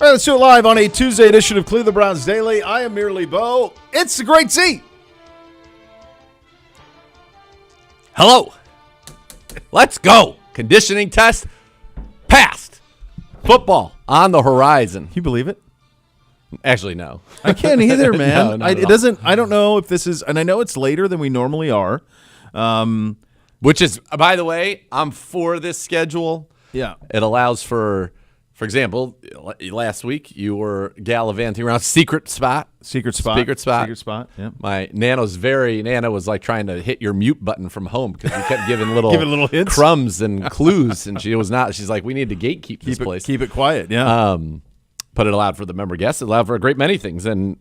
All right, let's do it live on a Tuesday edition of Cleveland Browns Daily. I am Merely Bo. It's the Great Z. Hello. Let's go. Conditioning test passed. Football on the horizon. Can you believe it? Actually, no. I can't either, man. No, It doesn't. I don't know if this is, and I know it's later than we normally are. Which is, by the way, I'm for this schedule. Yeah. It allows for example, last week you were gallivanting around secret spot. Secret spot. Yeah. My Nana was like trying to hit your mute button from home because you kept giving little hints. crumbs and clues, and she was not. She's like, we need to gatekeep this place. Keep it quiet. Yeah. But it allowed for the member guests. It allowed for a great many things, and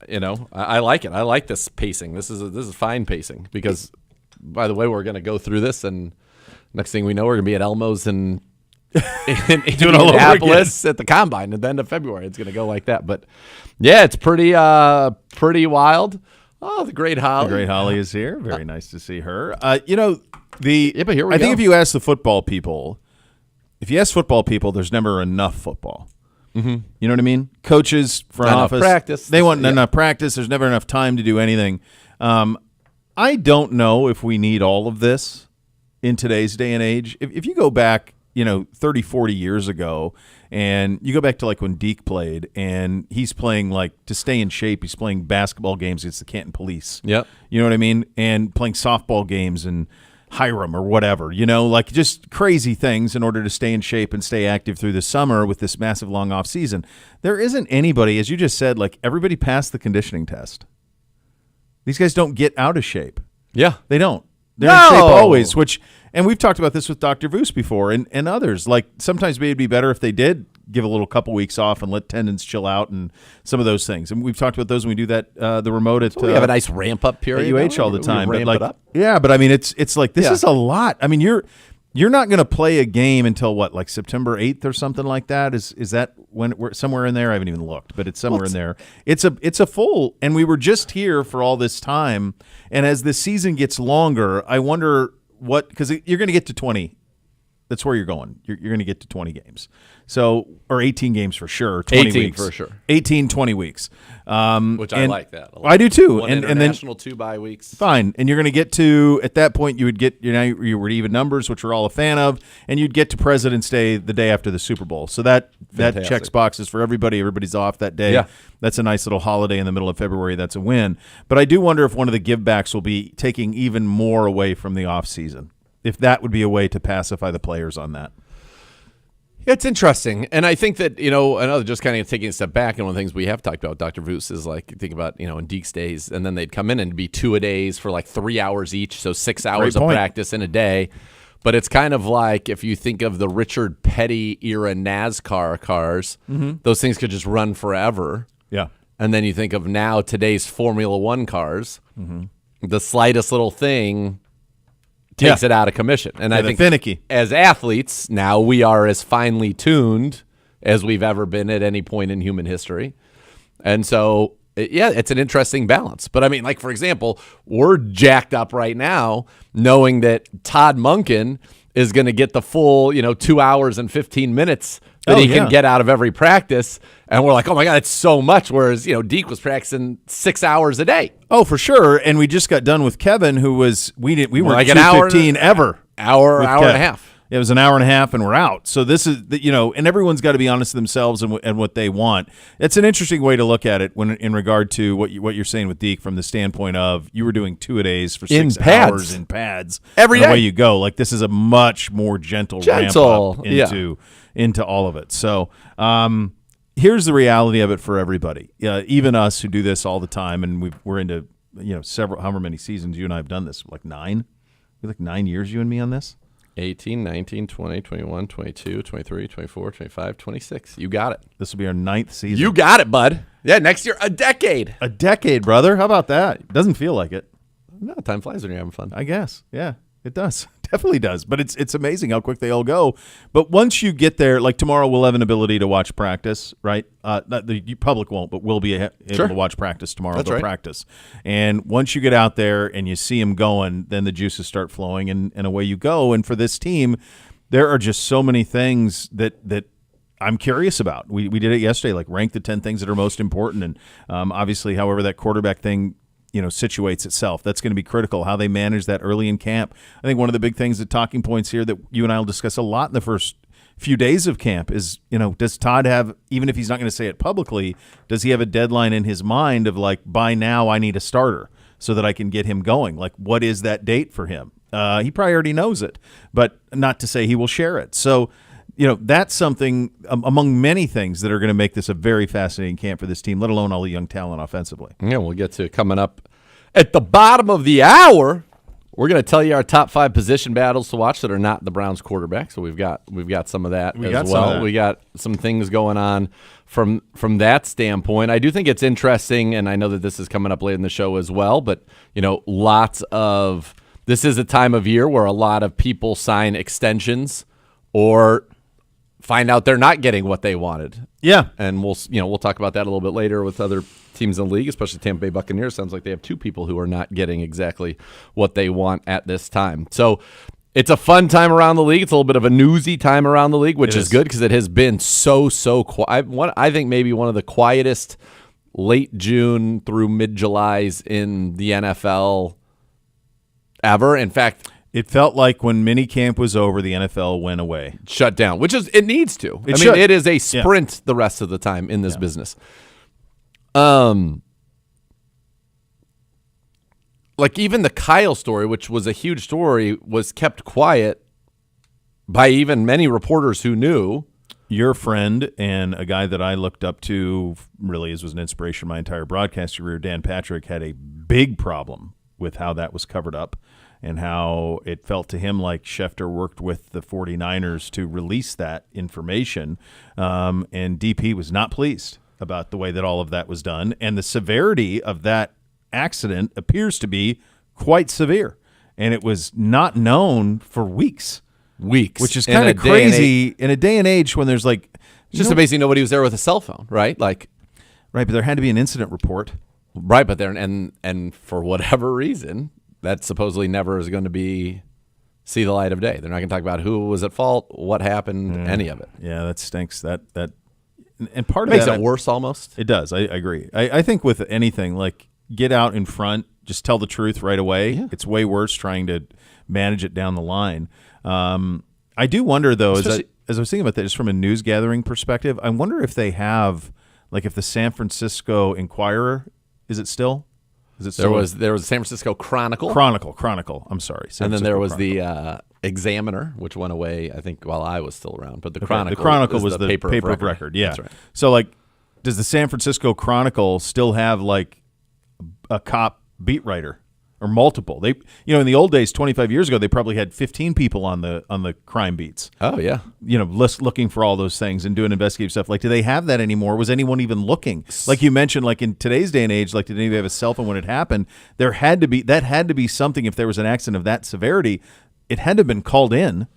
you know, I like it. I like this pacing. This is fine pacing because, by the way, we're going to go through this, and next thing we know, we're going to be at Elmo's and in Indianapolis at the Combine at the end of February. It's going to go like that. But yeah, it's pretty wild. Oh, the great Holly. The great Holly is here. Very nice to see her. But here we go. I think if you ask football people, there's never enough football. Mm-hmm. You know what I mean? Coaches, front office, practice. They want enough practice. There's never enough time to do anything. I don't know if we need all of this in today's day and age. If you go back, 30, 40 years ago, and you go back to like when Deke played, and he's playing like to stay in shape. He's playing basketball games against the Canton Police. Yep. You know what I mean? And playing softball games and Hiram or whatever, like just crazy things in order to stay in shape and stay active through the summer with this massive long off season. There isn't anybody, as you just said, like everybody passed the conditioning test. These guys don't get out of shape. Yeah. They don't. They're in shape always, and we've talked about this with Dr. Voos before and others. Like sometimes maybe it'd be better if they did give a little couple weeks off and let tendons chill out and some of those things. And we've talked about those when we do that, the remote at we have a nice ramp up period at UH all the time. Ramp it up. Yeah, but I mean, it's like this is a lot. I mean, you're not going to play a game until what, like September 8th or something like that? Is that when we're somewhere in there? I haven't even looked, but it's somewhere in there. It's a full, and we were just here for all this time. And as the season gets longer, I wonder because you're going to get to 20. That's where you're going. You're going to get to 20 games. So, or 18 games for sure. 20 18 weeks. for sure. 18, 20 weeks. Which I like that. I do too. One and then international, 2 bye weeks. Fine. And you're going to get to, at that point, you would get, you were even numbers, which we're all a fan of, and you'd get to President's Day the day after the Super Bowl. So that checks boxes for everybody. Everybody's off that day. Yeah. That's a nice little holiday in the middle of February. That's a win. But I do wonder if one of the givebacks will be taking even more away from the offseason. If that would be a way to pacify the players on that. It's interesting. And I think that, another just kind of taking a step back, and one of the things we have talked about, Dr. Voos, is like, think about, in Deke's days, and then they'd come in and be 2-a-days for like 3 hours each, so 6 hours of practice in a day. But it's kind of like if you think of the Richard Petty era NASCAR cars, those things could just run forever. Yeah. And then you think of now today's Formula One cars, the slightest little thing takes it out of commission. And I think finicky. As athletes, now we are as finely tuned as we've ever been at any point in human history. And so, it's an interesting balance. But I mean, like, for example, we're jacked up right now knowing that Todd Monken is going to get the full, 2 hours and 15 minutes that he can get out of every practice. And we're like, oh my God, it's so much. Whereas, Deke was practicing 6 hours a day. Oh, for sure. And we just got done with Kevin, who was, we weren't like an 2:15 ever. Hour and a half. It was an hour and a half, and we're out. So this is, and everyone's got to be honest with themselves and what they want. It's an interesting way to look at it when in regard to what you're saying with Deke from the standpoint of you were doing 2-a-days for 6 hours in pads every day. Away you go. Like this is a much more gentle ramp up into all of it. So here's the reality of it for everybody. Even us who do this all the time, and we're into however many seasons you and I have done this, like 9. Like 9 years, you and me on this. 18, 19, 20, 21, 22, 23, 24, 25, 26. You got it. This will be our 9th season. You got it, bud. Yeah, next year, a decade. A decade, brother. How about that? Doesn't feel like it. No, time flies when you're having fun. I guess. Yeah, it does. Definitely does. But it's amazing how quick they all go. But once you get there, like tomorrow we'll have an ability to watch practice, right? The public won't, but we'll be able to watch practice tomorrow. That's right. Practice. And once you get out there and you see them going, then the juices start flowing and away you go. And for this team, there are just so many things that I'm curious about. We did it yesterday, like rank the 10 things that are most important, and obviously, however that quarterback thing situates itself, that's going to be critical. How they manage that early in camp. I think one of the big things, the talking points here that you and I will discuss a lot in the first few days of camp is, does Todd have, even if he's not going to say it publicly, does he have a deadline in his mind of like, by now I need a starter so that I can get him going? Like, what is that date for him? He probably already knows it, but not to say he will share it. So, that's something among many things that are going to make this a very fascinating camp for this team, let alone all the young talent offensively. Yeah, we'll get to it coming up at the bottom of the hour. We're going to tell you our top 5 position battles to watch that are not the Browns quarterback. So we've got some of that as well. We got some things going on from that standpoint. I do think it's interesting, and I know that this is coming up late in the show as well, but this is a time of year where a lot of people sign extensions or find out they're not getting what they wanted. Yeah. And we'll talk about that a little bit later with other teams in the league, especially Tampa Bay Buccaneers. Sounds like they have 2 people who are not getting exactly what they want at this time. So it's a fun time around the league. It's a little bit of a newsy time around the league, which is good because it has been so quiet. I think maybe one of the quietest late June through mid-Julys in the NFL ever. In fact, it felt like when minicamp was over, the NFL went away. Shut down, which is, it needs to. It is a sprint the rest of the time in this business. Like even the Kyle story, which was a huge story, was kept quiet by even many reporters who knew. Your friend and a guy that I looked up to, really was an inspiration my entire broadcast career, Dan Patrick, had a big problem with how that was covered up and how it felt to him like Schefter worked with the 49ers to release that information, and DP was not pleased about the way that all of that was done, and the severity of that accident appears to be quite severe, and it was not known for weeks, which is kind of crazy in a day and age when there's like it's just amazing nobody was there with a cell phone, right? Right, but there had to be an incident report, right? But there and for whatever reason, that supposedly never is going to see the light of day. They're not going to talk about who was at fault, what happened, any of it. Yeah, that stinks. That and part it of makes that it worse almost. It does. I agree. I think with anything, like, get out in front, just tell the truth right away. Yeah. It's way worse trying to manage it down the line. I do wonder, though, as I was thinking about that, just from a news gathering perspective, I wonder if they have, like, if the San Francisco Inquirer, is it still? There was the San Francisco Chronicle. Chronicle. I'm sorry. And then there was the Examiner, which went away, I think, while I was still around. But the Chronicle. The Chronicle was the paper of record. Yeah. That's right. So, like, does the San Francisco Chronicle still have, like, a cop beat writer or multiple? They, in the old days, 25 years ago, they probably had 15 people on the crime beats. Oh yeah, looking for all those things and doing investigative stuff. Like, do they have that anymore? Was anyone even looking? Like you mentioned, like in today's day and age, like, did anybody have a cell phone when it happened? That had to be something. If there was an accident of that severity, it had to have been called in.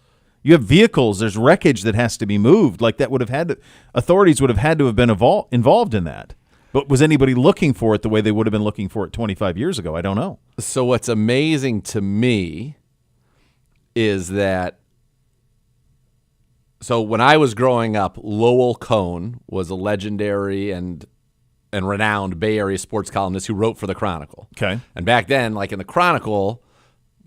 You have vehicles. There's wreckage that has to be moved. Like, that would have had to. Authorities would have had to have been involved in that. But was anybody looking for it the way they would have been looking for it 25 years ago? I don't know. So what's amazing to me is that, so when I was growing up, Lowell Cohn was a legendary and renowned Bay Area sports columnist who wrote for the Chronicle. Okay. And back then, like in the Chronicle,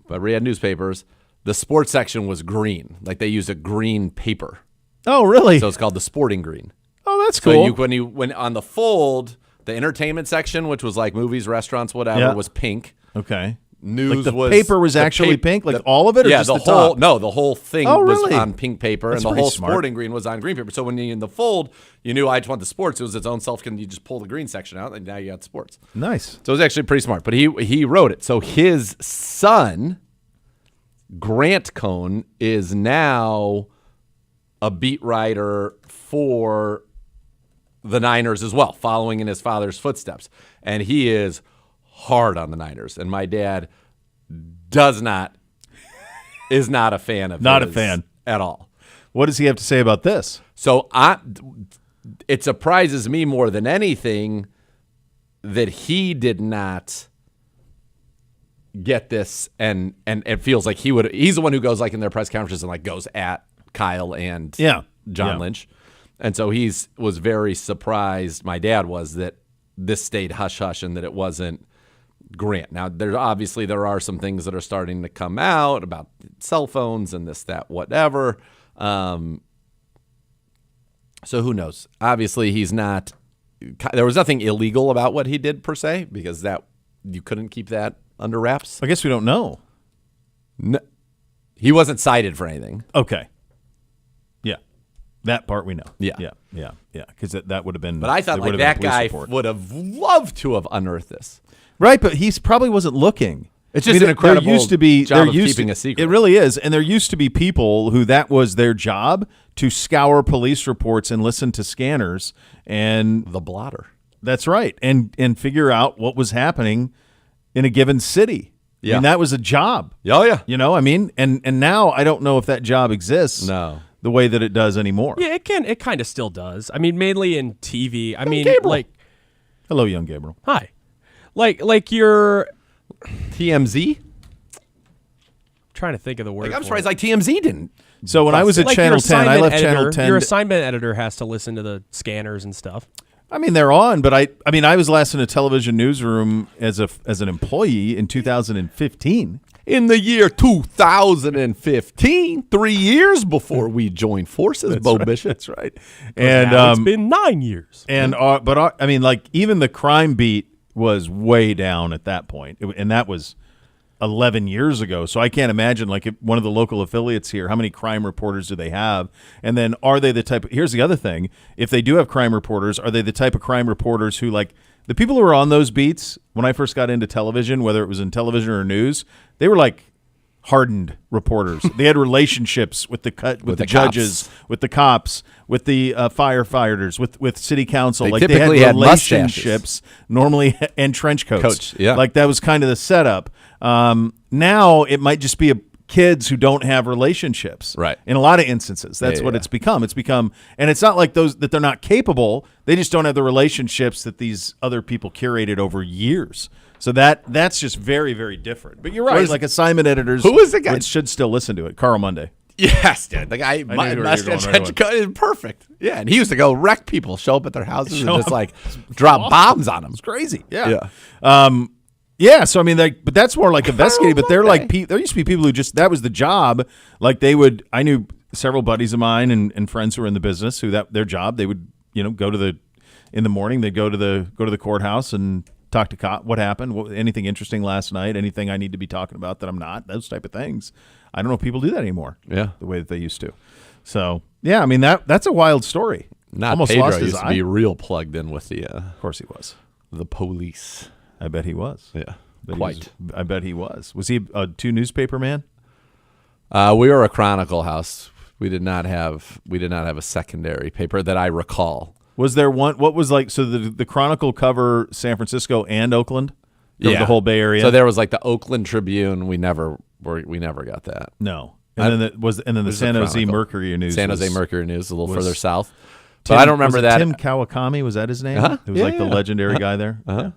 but we had newspapers, the sports section was green. Like they used a green paper. Oh, really? So it's called the Sporting Green. Oh, that's cool. So when on the Fold, the entertainment section, which was like movies, restaurants, whatever, was pink. Okay. News like the paper was actually pink, like all of it, or yeah, just the whole top? No, the whole thing was on pink paper, That's and the whole smart. Sporting Green was on green paper. So when you in the Fold, you knew I just want the sports. It was its own self. Can you just pull the green section out, and now you got sports. Nice. So it was actually pretty smart. But he wrote it. So his son, Grant Cohn, is now a beat writer for the Niners as well, following in his father's footsteps. And he is hard on the Niners. And my dad is not a fan of Not his a fan. at all. What does he have to say about this? So it surprises me more than anything that he did not get this, and it feels like he's the one who goes like in their press conferences and like goes at Kyle and John Lynch. And so was very surprised, my dad was, that this stayed hush-hush and that it wasn't Grant. Now, there are some things that are starting to come out about cell phones and this, that, whatever. So who knows? Obviously, there was nothing illegal about what he did per se, because that you couldn't keep that under wraps. I guess we don't know. No, he wasn't cited for anything. Okay. Yeah. That part we know. Yeah. Because that would have been. But I thought like that guy would have loved to have unearthed this. Right, but he probably wasn't looking. It's just an incredible there used to be, job of keeping a secret. It really is. And there used to be people who that was their job, to scour police reports and listen to scanners. And the blotter. That's right. And figure out what was happening in a given city. Yeah. I mean, that was a job. Oh, yeah. You know, I mean, and now I don't know if that job exists the way that it does anymore. Yeah, it kind of still does. I mean, mainly in TV. I mean, Gabriel. like, hello, young Gabriel. hi. Like you're TMZ? trying to think of the word. I'm for surprised it. like TMZ didn't. So when I was at Like Channel your 10, I assignment left editor, Channel 10. Your assignment editor has to listen to the scanners and stuff. I mean, they're on, but I mean, I was last in a television newsroom as an employee in 2015. In the year 2015, 3 years before we joined forces, Bo Bishop. That's right. And Now it's been 9 years. and I mean, like, even the crime beat was way down at that point, and that was 11 years ago. So I can't imagine, like, if one of the local affiliates here, how many crime reporters do they have? And then are they the type? Here's the other thing: if they do have crime reporters, are they the type of crime reporters who, like, the people who were on those beats when I first got into television, whether it was in television or news, they were like hardened reporters. They had relationships with the judges, cops. with the cops, with the firefighters, with city council. They like, they typically had had relationships normally, and trench coats. Yeah. Like, that was kind of the setup. Now it might just be kids who don't have relationships. Right. In a lot of instances, that's what it's become. It's become, and it's not like that they're not capable. They just don't have the relationships that these other people curated over years. So that's just very, very different. But you're right. Like, assignment editors, who is the guy? should still listen to it. Carl Monday. Yes, dude. The guy, my mustache is perfect. Yeah, and he used to go wreck people, show up at their houses, and just like drop bombs on them. It's crazy. Yeah. Yeah, so I mean, but that's more like investigating. But they're like, there used to be people who just, that was the job. Like, I knew several buddies of mine and friends who were in the business who their job, they would, go to in the morning, they'd go to the courthouse and talk to cop. What happened? Anything interesting last night? Anything I need to be talking about that I'm not? Those type of things. I don't know if people do that anymore. Yeah, the way that they used to. So yeah, I mean, that's a wild story. Not almost Pedro lost his used to eye. be real plugged in with the. Of course he was. The police. I bet he was. Yeah, quite. I bet he was. Was he a 2 newspaper man? We were a Chronicle house. We did not have a secondary paper that I recall. Was there one? What was like? So the Chronicle cover San Francisco and Oakland, the whole Bay Area. So there was like the Oakland Tribune. We never got that. No, and then the San Jose Mercury News. San Jose Mercury News, a little further south. But I don't remember that. Tim Kawakami, was that his name? It was the legendary guy there.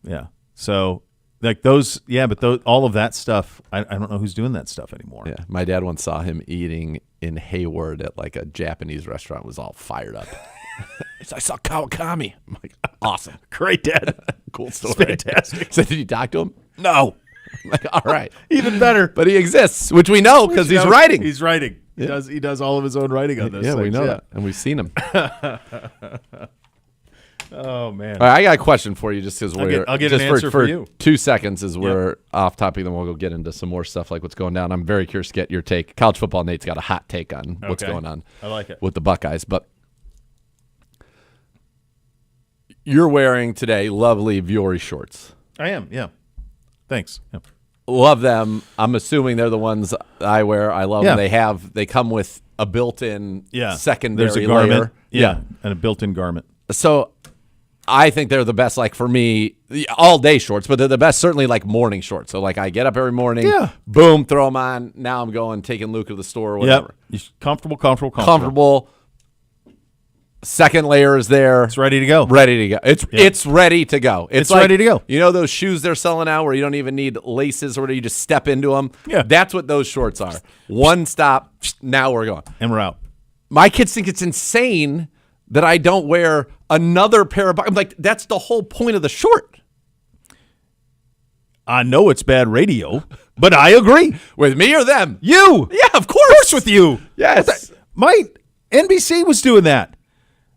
Yeah. So like those, but all of that stuff, I don't know who's doing that stuff anymore. Yeah, my dad once saw him eating in Hayward at like a Japanese restaurant. Was all fired up. I saw Kawakami. I'm like, awesome, great, Dad. Cool story. It's fantastic. So did you talk to him? No. I'm like, all right, even better. But he exists, which we know because he's writing. He's writing. He does all of his own writing on this. Yeah, we know that, and we've seen him. Oh man! All right, I got a question for you, just because I'll get an answer for you. 2 seconds as we're off topic, then we'll go get into some more stuff like what's going down. I'm very curious to get your take. College football Nate's got a hot take on what's going on. I like it with the Buckeyes, but you're wearing today lovely Vuori shorts. I am. Yeah. Thanks. Yeah. Love them. I'm assuming they're the ones I wear. I love them. They come with a built-in secondary There's a garment. layer. Yeah, and a built-in garment. So I think they're the best, like for me, all day shorts, but they're the best, certainly like morning shorts. So like I get up every morning, boom, throw them on. Now I'm taking Luke to the store or whatever. Yep. Comfortable. Second layer is there. It's ready to go. It's ready to go. It's ready to go. It's like, ready to go. You know those shoes they're selling out where you don't even need laces or whatever, you just step into them? Yeah. That's what those shorts are. One stop, now we're going. And we're out. My kids think it's insane that I don't wear another pair of. I'm like, that's the whole point of the short. I know it's bad radio, but I agree. With me or them? You. Yeah, of Of course. course with you. Yes. My NBC was doing that.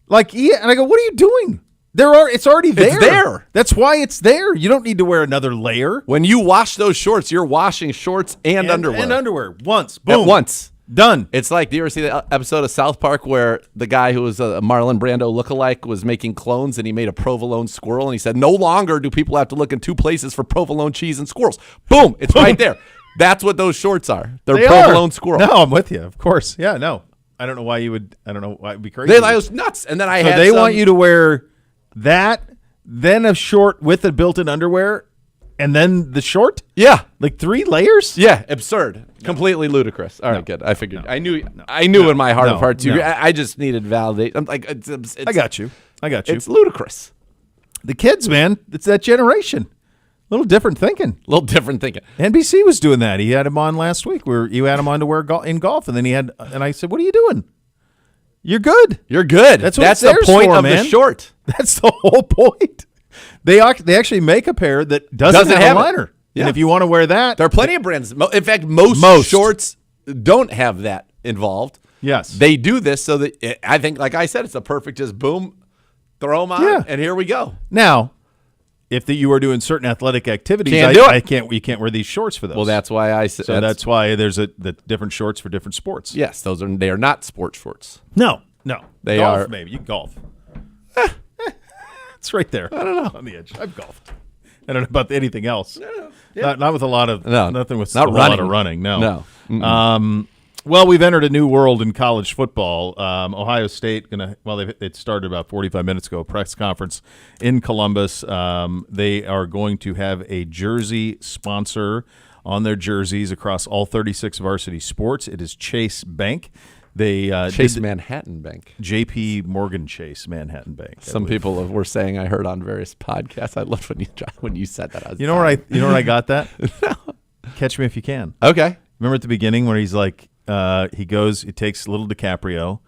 Like, yeah, and I go, what are you doing? It's already there. It's there. That's why it's there. You don't need to wear another layer. When you wash those shorts, you're washing shorts and underwear. And underwear. Once. At Boom. once. Done. It's like, do you ever see the episode of South Park where the guy who was a Marlon Brando lookalike was making clones and he made a provolone squirrel and he said, no longer do people have to look in two places for provolone cheese and squirrels. Boom. It's right there. That's what those shorts are. They're provolone squirrel. No, I'm with you. Of course. Yeah, no. I don't know why it'd be crazy. I was nuts. And then I So had they want you to wear that, then a short with a built-in underwear, and then the short? Yeah. Like 3 layers? Yeah, absurd. Completely ludicrous. All right, good. I figured. I knew in my heart of hearts. I just needed validation. I'm like, it's I got you. It's ludicrous. The kids, man, it's that generation. A little different thinking. A little different thinking. NBC was doing that. He had him on last week. You had him on to wear in golf, and then and I said, "What are you doing? You're good. You're good. That's what That's it's the theirs point for, of man. the short. That's the whole point. They actually make a pair that doesn't have a liner. it. Yeah. And if you want to wear that, There are plenty of brands. In fact, most shorts don't have that involved. yes, They do this so that I think, like I said, it's a perfect just boom, throw them on, Yeah. and here we go. Now, if you are doing certain athletic activities, Can't do it. You can't wear these shorts for those. Well, that's why I said. so that's why there's the different shorts for different sports. yes, they are not sports shorts. No. They golf, are- maybe you golf. It's right there. I don't know on the edge. I've golfed. I don't know about anything else. Not with a lot of nothing with not a lot of running. No. No. Well, we've entered a new world in college football. Ohio State it started about 45 minutes ago. Press conference in Columbus. They are going to have a jersey sponsor on their jerseys across all 36 varsity sports. It is Chase Bank. They Chase Manhattan Bank. J.P. Morgan Chase Manhattan Bank. Some people were saying, I heard on various podcasts. I loved when you said that. You know where I got that? Catch Me If You Can. Okay. Remember at the beginning where he's like, he takes little DiCaprio,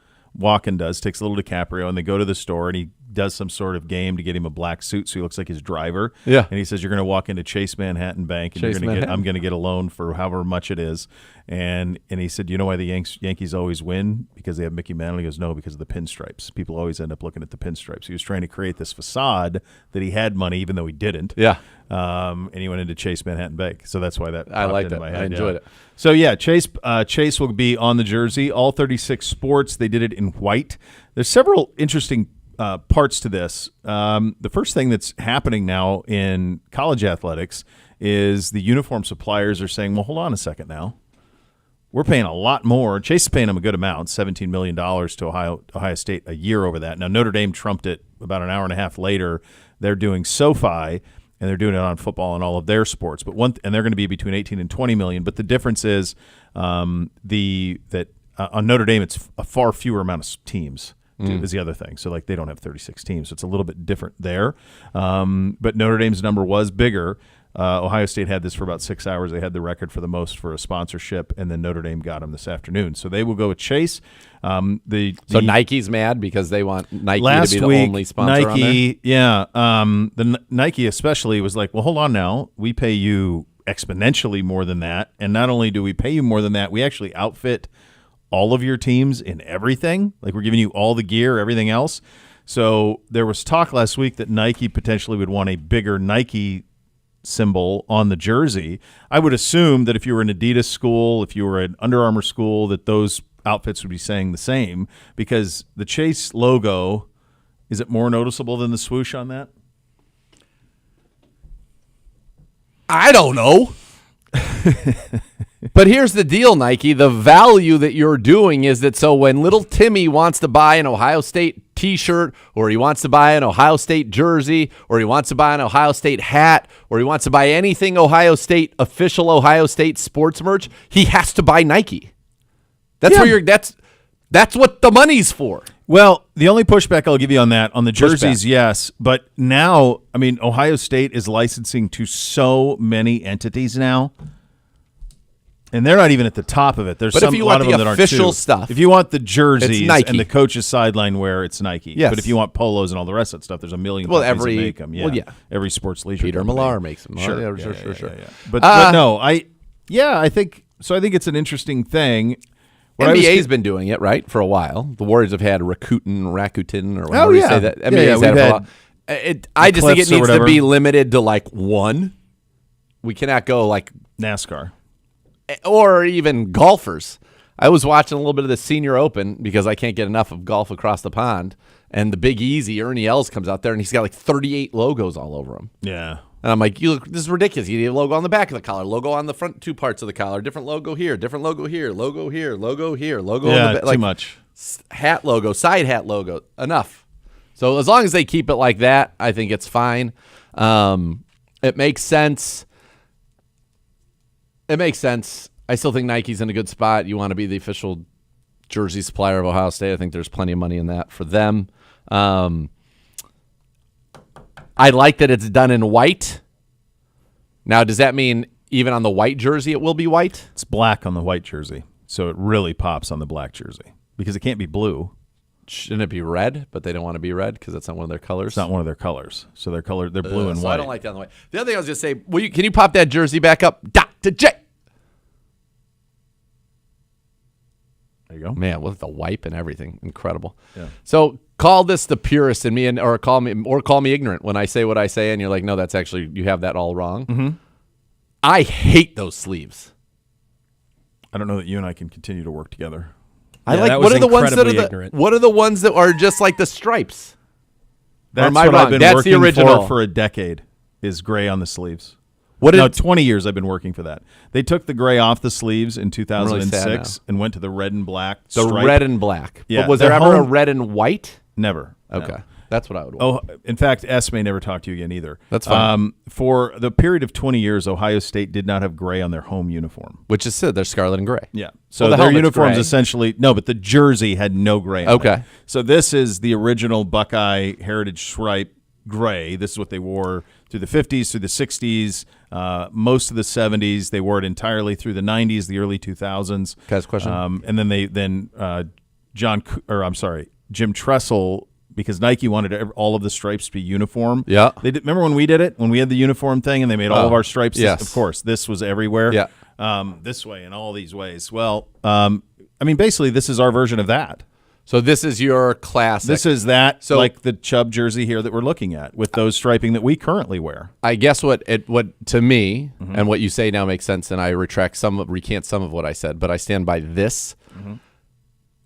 takes little DiCaprio, and they go to the store and he does some sort of game to get him a black suit so he looks like his driver. Yeah. And he says, you're going to walk into Chase Manhattan Bank and I'm going to get a loan for however much it is. And he said, you know why the Yankees always win? Because they have Mickey Mantle. He goes, no, because of the pinstripes. People always end up looking at the pinstripes. He was trying to create this facade that he had money even though he didn't. Yeah. And he went into Chase Manhattan Bank. So that's why that I popped liked into it. my head. I enjoyed it. So, yeah, Chase will be on the jersey. All 36 sports. They did it in white. There's several interesting parts to this. The first thing that's happening now in college athletics is the uniform suppliers are saying, well, hold on a second now. We're paying a lot more. Chase is paying them a good amount, $17 million to Ohio State a year over that. Now, Notre Dame trumped it about an hour and a half later. They're doing SoFi, and they're doing it on football and all of their sports. And they're going to be between 18 and 20 million. But the difference is on Notre Dame, it's a far fewer amount of teams. Is the other thing. So, they don't have 36 teams. So it's a little bit different there. But Notre Dame's number was bigger. Ohio State had this for about 6 hours. They had the record for the most for a sponsorship, and then Notre Dame got them this afternoon. So they will go with Chase. So Nike's mad because they want Nike last to be the week, only sponsor on there? Yeah. The Nike especially was like, well, hold on now. We pay you exponentially more than that. And not only do we pay you more than that, we actually outfit all of your teams in everything. Like, we're giving you all the gear, everything else. So there was talk last week that Nike potentially would want a bigger Nike symbol on the jersey. I would assume that if you were an Adidas school, if you were an Under Armour school, that those outfits would be saying the same, because the Chase logo, is it more noticeable than the swoosh on that? I don't know. But here's the deal, Nike. The value that you're doing is that so when little Timmy wants to buy an Ohio State T-shirt, or he wants to buy an Ohio State jersey, or he wants to buy an Ohio State hat, or he wants to buy anything Ohio State, official Ohio State sports merch, he has to buy Nike. That's that's what the money's for. Well, the only pushback I'll give you on that, on the jerseys, yes. But now, I mean, Ohio State is licensing to so many entities now. And they're not even at the top of it. There's But if you a lot want of the them that aren't official too. stuff, If you want the jerseys Nike. and the coach's sideline wear, it's Nike. Yes. But if you want polos and all the rest of that stuff, there's a million Well, companies every- that make them. Yeah. well, yeah. Every sports leisure Peter company. Millar makes them. Sure. Yeah, sure. Yeah. But no, I think so. I think it's an interesting thing. What I was NBA's been doing it, right, for a while. The Warriors have had Rakuten, or Oh, whatever you yeah. say that. Yeah, NBA's we've had it for a had while. I just think it clips or needs to whatever. be limited to like one. We cannot go like, NASCAR. or even golfers. I was watching a little bit of the Senior Open because I can't get enough of golf across the pond. And the Big Easy, Ernie Els, comes out there and he's got like 38 logos all over him. Yeah. And I'm like, this is ridiculous. You need a logo on the back of the collar, logo on the front two parts of the collar, different logo here, different logo here, logo here, logo here, logo Yeah, on the back. too much. Hat logo, side hat logo. Enough. So as long as they keep it like that, I think it's fine. It makes sense. It makes sense. I still think Nike's in a good spot. You want to be the official jersey supplier of Ohio State. I think there's plenty of money in that for them. I like that it's done in white. Now, does that mean even on the white jersey it will be white? It's black on the white jersey, so it really pops on the black jersey because it can't be blue. Shouldn't it be red? But they don't want to be red because that's not one of their colors. It's not one of their colors, so they're blue and So white. I don't like that on the white. The other thing I was going to say, can you pop that jersey back up? Dr. J. There you go. Man, with the wipe and everything, incredible. Yeah. So call this the purist in me, or call me ignorant when I say what I say, and you're like, no, that's actually you have that all wrong. Mm-hmm. I hate those sleeves. I don't know that you and I can continue to work together. I Yeah, like that what was are the ones that are incredibly ignorant. what are the ones that are just like the stripes? That's am I what wrong? I've been That's the working original. for a decade. Is gray on the sleeves. What No, is 20 years I've been working for that. They took the gray off the sleeves in really 2006 sad and went to the red and black the stripe. red and black? Yeah, But was the there ever a home- red and white? Never. No. Okay, that's what I would want. Oh, in fact, S may never talk to you again either. That's fine. For the period of 20 years, Ohio State did not have gray on their home uniform. Which is they're scarlet and gray. Yeah. So Well, the their helmet's uniforms gray. essentially but the jersey had no gray on Okay. it. So this is the original Buckeye Heritage Stripe gray. This is what they wore through the 50s, through the 60s, most of the 70s. They wore it entirely through the 90s, the early 2000s. Can I ask a question? And then Jim Tressel, because Nike wanted all of the stripes to be uniform. Yeah. Remember when we did it? When we had the uniform thing and they made all of our stripes? yes. Of course, this was everywhere. Yeah. This way and all these ways. Well, basically, this is our version of that. So this is your classic. This is that, So- like the Chubb jersey here that we're looking at with those striping that we currently wear. I guess what to me Mm-hmm. and what you say now makes sense, and I recant some of what I said, but I stand by this. Mm-hmm.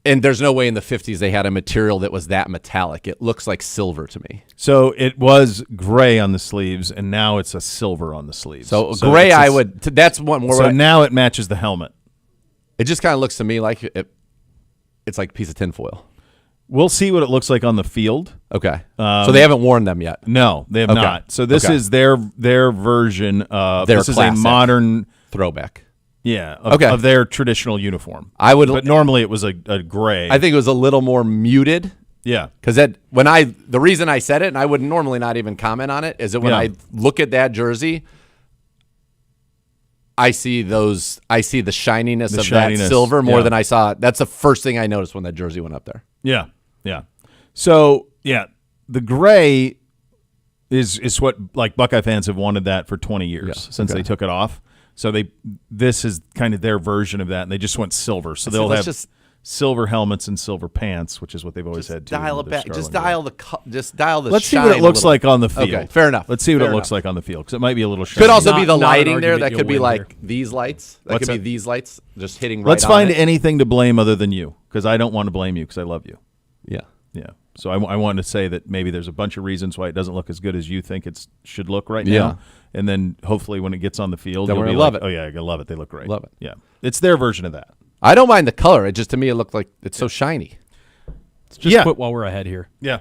And there's no way in the 50s they had a material that was that metallic. It looks like silver to me. So it was gray on the sleeves, and now it's a silver on the sleeves. So gray, it's that's one more. So now it matches the helmet. It just kind of looks to me like it's like a piece of tinfoil. We'll see what it looks like on the field. Okay. So they haven't worn them yet. No, they have Okay. not. So this Okay. is their version of Their this is classic. a modern, Throwback. of, of their traditional uniform. But normally it was a gray. I think it was a little more muted. Yeah. Because the reason I said it, and I would normally not even comment on it, is that when Yeah. I look at that jersey, I see the shininess of that silver more yeah. than I saw. That's the first thing I noticed when that jersey went up there. Yeah. Yeah. So, the gray is what like Buckeye fans have wanted that for 20 years since they took it off. So this is kind of their version of that, and they just went silver. So they'll have silver helmets and silver pants, which is what they've always had. Dial it back. Just dial the. Let's see what it looks like on the field. Okay, fair enough. Let's see what Fair it looks enough. like on the field because it might be a little shiny. Could also be Not- the not an lighting there. argument That you'll could be win like here. these lights. That What's could be that? these lights just hitting right Let's on find it. anything to blame other than you because I don't want to blame you because I love you. Yeah. Yeah. So I wanted to say that maybe there's a bunch of reasons why it doesn't look as good as you think it should look right now. Yeah. And then hopefully when it gets on the field, Then you'll we're be gonna love like, it. oh, yeah, I love it. They look great. Love it. Yeah. It's their version of that. I don't mind the color. It just to me it looked like it's so shiny. Just quit while we're ahead here. Yeah.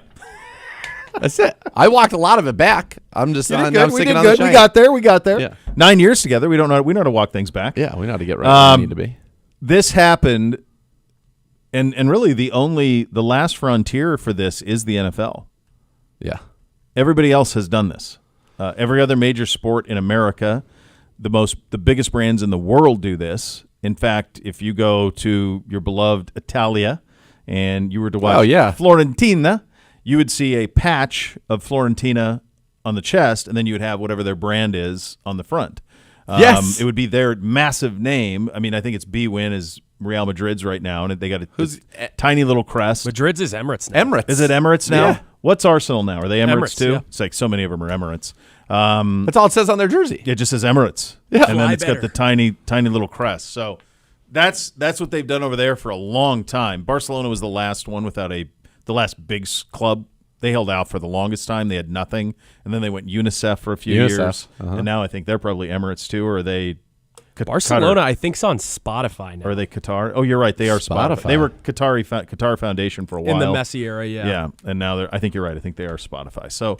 That's it. I walked a lot of it back. I'm just You I'm did good. We sticking did on the good. We shiny. got there. Yeah. 9 years together. We know how to walk things back. Yeah, we know how to get right where we need to be. This happened, and really the last frontier for this is the NFL. Yeah. Everybody else has done this. Every other major sport in America, the biggest brands in the world do this, In fact, if you go to your beloved Italia and you were to watch Fiorentina, you would see a patch of Fiorentina on the chest, and then you would have whatever their brand is on the front. Yes. It would be their massive name. I mean, I think it's B-Win is Real Madrid's right now, and they got a tiny little crest. Madrid's is Emirates now. Emirates. Is it Emirates now? Yeah. What's Arsenal now? Are they Emirates too? Yeah. It's like so many of them are Emirates. That's all it says on their jersey. It just says Emirates. Yeah. And then Fly it's better. got the tiny little crest. So that's what they've done over there for a long time. Barcelona was the last one without the last big club. They held out for the longest time. They had nothing. And then they went UNICEF for a few years. And now I think they're probably Emirates too, or are they Barcelona, Qatar? I think, is on Spotify now. Or are they Qatar? Oh, you're right. They are Spotify. They were Qatar Foundation for a while. In the Messi era, yeah. Yeah, and now I think you're right. I think they are Spotify. So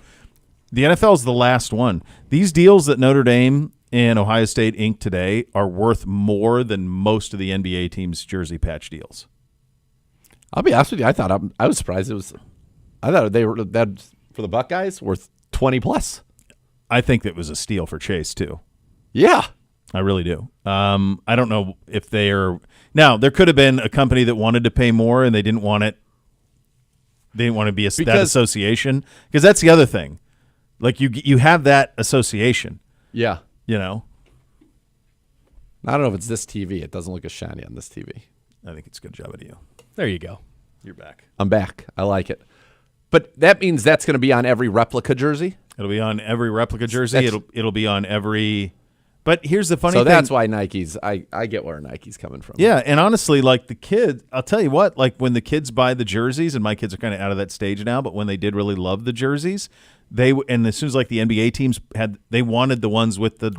the NFL is the last one. These deals that Notre Dame and Ohio State inked today are worth more than most of the NBA teams' jersey patch deals. I'll be honest with you. I was surprised it was. I thought they were that for the Buckeyes worth 20 plus. I think that was a steal for Chase too. Yeah. I really do. I don't know if they are now. There could have been a company that wanted to pay more and they didn't want it. They didn't want to be that association, because that's the other thing. Like you have that association. Yeah. You know. I don't know if it's this TV. It doesn't look as shiny on this TV. I think it's a good job of you. There you go. You're back. I'm back. I like it. But that means that's going to be on every replica jersey. It'll be on every replica jersey. It'll be on every. But here's the funny thing. So that's why Nike's. I get where Nike's coming from. Yeah, and honestly, like the kids, I'll tell you what. Like when the kids buy the jerseys, and my kids are kind of out of that stage now. But when they did really love the jerseys, and as soon as like the NBA teams they wanted the ones with the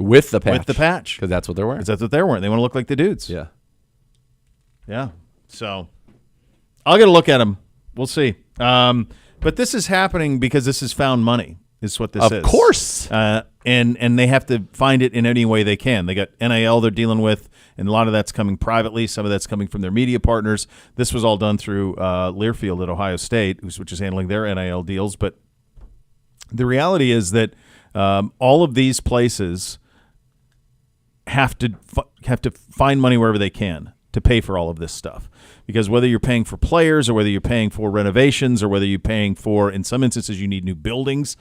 patch because that's what they're wearing. Because that's what they're wearing. They want to look like the dudes. Yeah. Yeah. So I'll get a look at them. We'll see. But this is happening because this is found money. Is what this is. Of course. And they have to find it in any way they can. They got NIL they're dealing with, and a lot of that's coming privately. Some of that's coming from their media partners. This was all done through Learfield at Ohio State, which is handling their NIL deals. But the reality is that all of these places have to find money wherever they can to pay for all of this stuff. Because whether you're paying for players or whether you're paying for renovations or whether you're paying for, in some instances, you need new buildings,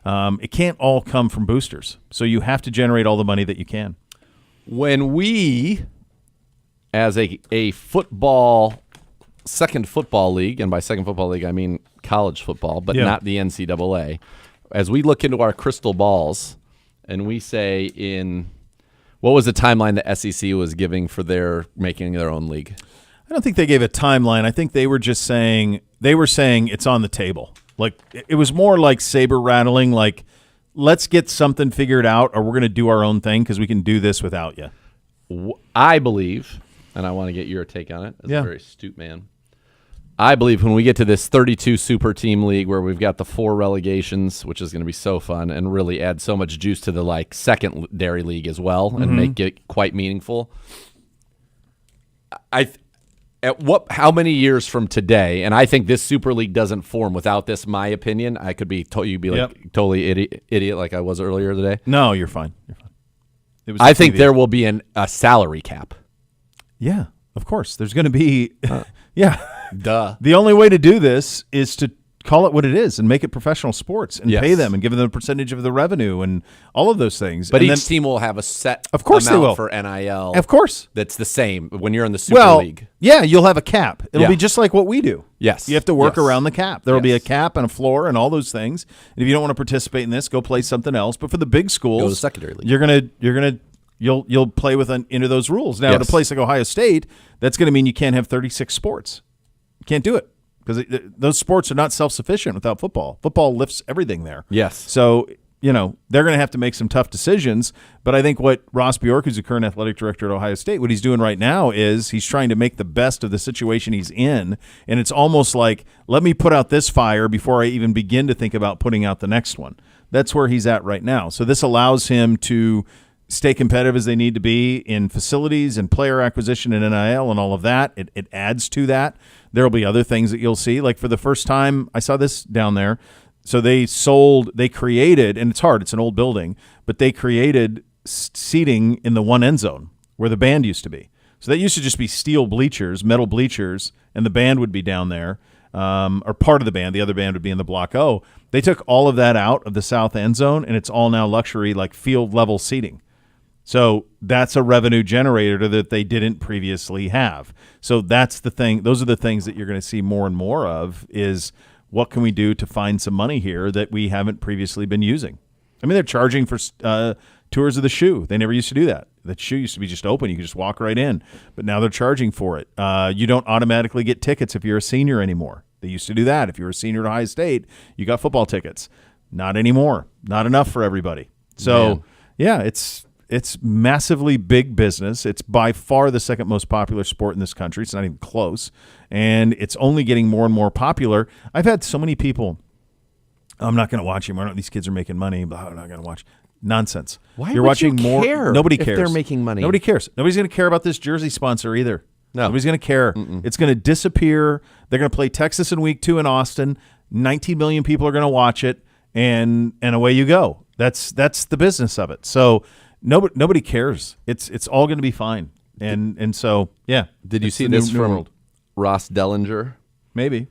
it can't all come from boosters. So you have to generate all the money that you can. When we, as a second football league, and by second football league I mean college football, but not the NCAA, as we look into our crystal balls and we say what was the timeline the SEC was giving for their making their own league? I don't think they gave a timeline. I think they were just saying it's on the table. Like it was more like saber rattling. Like let's get something figured out, or we're going to do our own thing because we can do this without you. I believe, and I want to get your take on it as Yeah. a very astute man. I believe when we get to this 32 super team league where we've got the 4 relegations, which is going to be so fun and really add so much juice to the secondary league as well and make it quite meaningful. How many years from today? And I think this Super League doesn't form without this. My opinion, I could be totally idiot like I was earlier today. No, you're fine. You're fine. It was I think there will be a salary cap. Yeah, of course. There's going to be. Yeah. Duh. The only way to do this is to call it what it is and make it professional sports and pay them and give them a percentage of the revenue and all of those things. But each team will have a set of course amount they will. for NIL. Of course. That's the same when you're in the Super League. Yeah, you'll have a cap. It'll be just like what we do. Yes. You have to work Yes. around the cap. There will be a cap and a floor and all those things. And if you don't want to participate in this, go play something else. But for the big schools, Go to the secondary league. you'll play into those rules. Now, at a place like Ohio State, that's going to mean you can't have 36 sports. You can't do it. Because those sports are not self-sufficient without football. Football lifts everything there. Yes. So, they're going to have to make some tough decisions. But I think what Ross Bjork, who's the current athletic director at Ohio State, what he's doing right now is he's trying to make the best of the situation he's in. And it's almost like, let me put out this fire before I even begin to think about putting out the next one. That's where he's at right now. So this allows him to stay competitive as they need to be in facilities and player acquisition and NIL and all of that. It adds to that. There will be other things that you'll see. Like for the first time, I saw this down there. So they created, and it's hard, it's an old building, but they created seating in the one end zone where the band used to be. So that used to just be steel bleachers, metal bleachers, and the band would be down there, or part of the band. The other band would be in the Block O. They took all of that out of the south end zone, and it's all now luxury, like field-level seating. So that's a revenue generator that they didn't previously have. So that's the thing. Those are the things that you're going to see more and more of is what can we do to find some money here that we haven't previously been using. I mean, they're charging for tours of the shoe. They never used to do that. The shoe used to be just open. You could just walk right in. But now they're charging for it. You don't automatically get tickets if you're a senior anymore. They used to do that. If you were a senior at Ohio State, you got football tickets. Not anymore. Not enough for everybody. So, yeah, it's massively big business. It's by far the second most popular sport in this country. It's not even close. And it's only getting more and more popular. I've had so many people, I'm not going to watch anymore. These kids are making money, but I'm not going to watch. Nonsense. Why You're would watching you more. care Nobody if cares. they're making money? Nobody cares. Nobody's going to care about this jersey sponsor either. No. Nobody's going to care. It's going to disappear. They're going to play Texas in week 2 in Austin. 19 million people are going to watch it, and away you go. That's the business of it. So nobody cares. It's all going to be fine. And so yeah. Did you it's see the this new from world. Ross Dellinger? Maybe.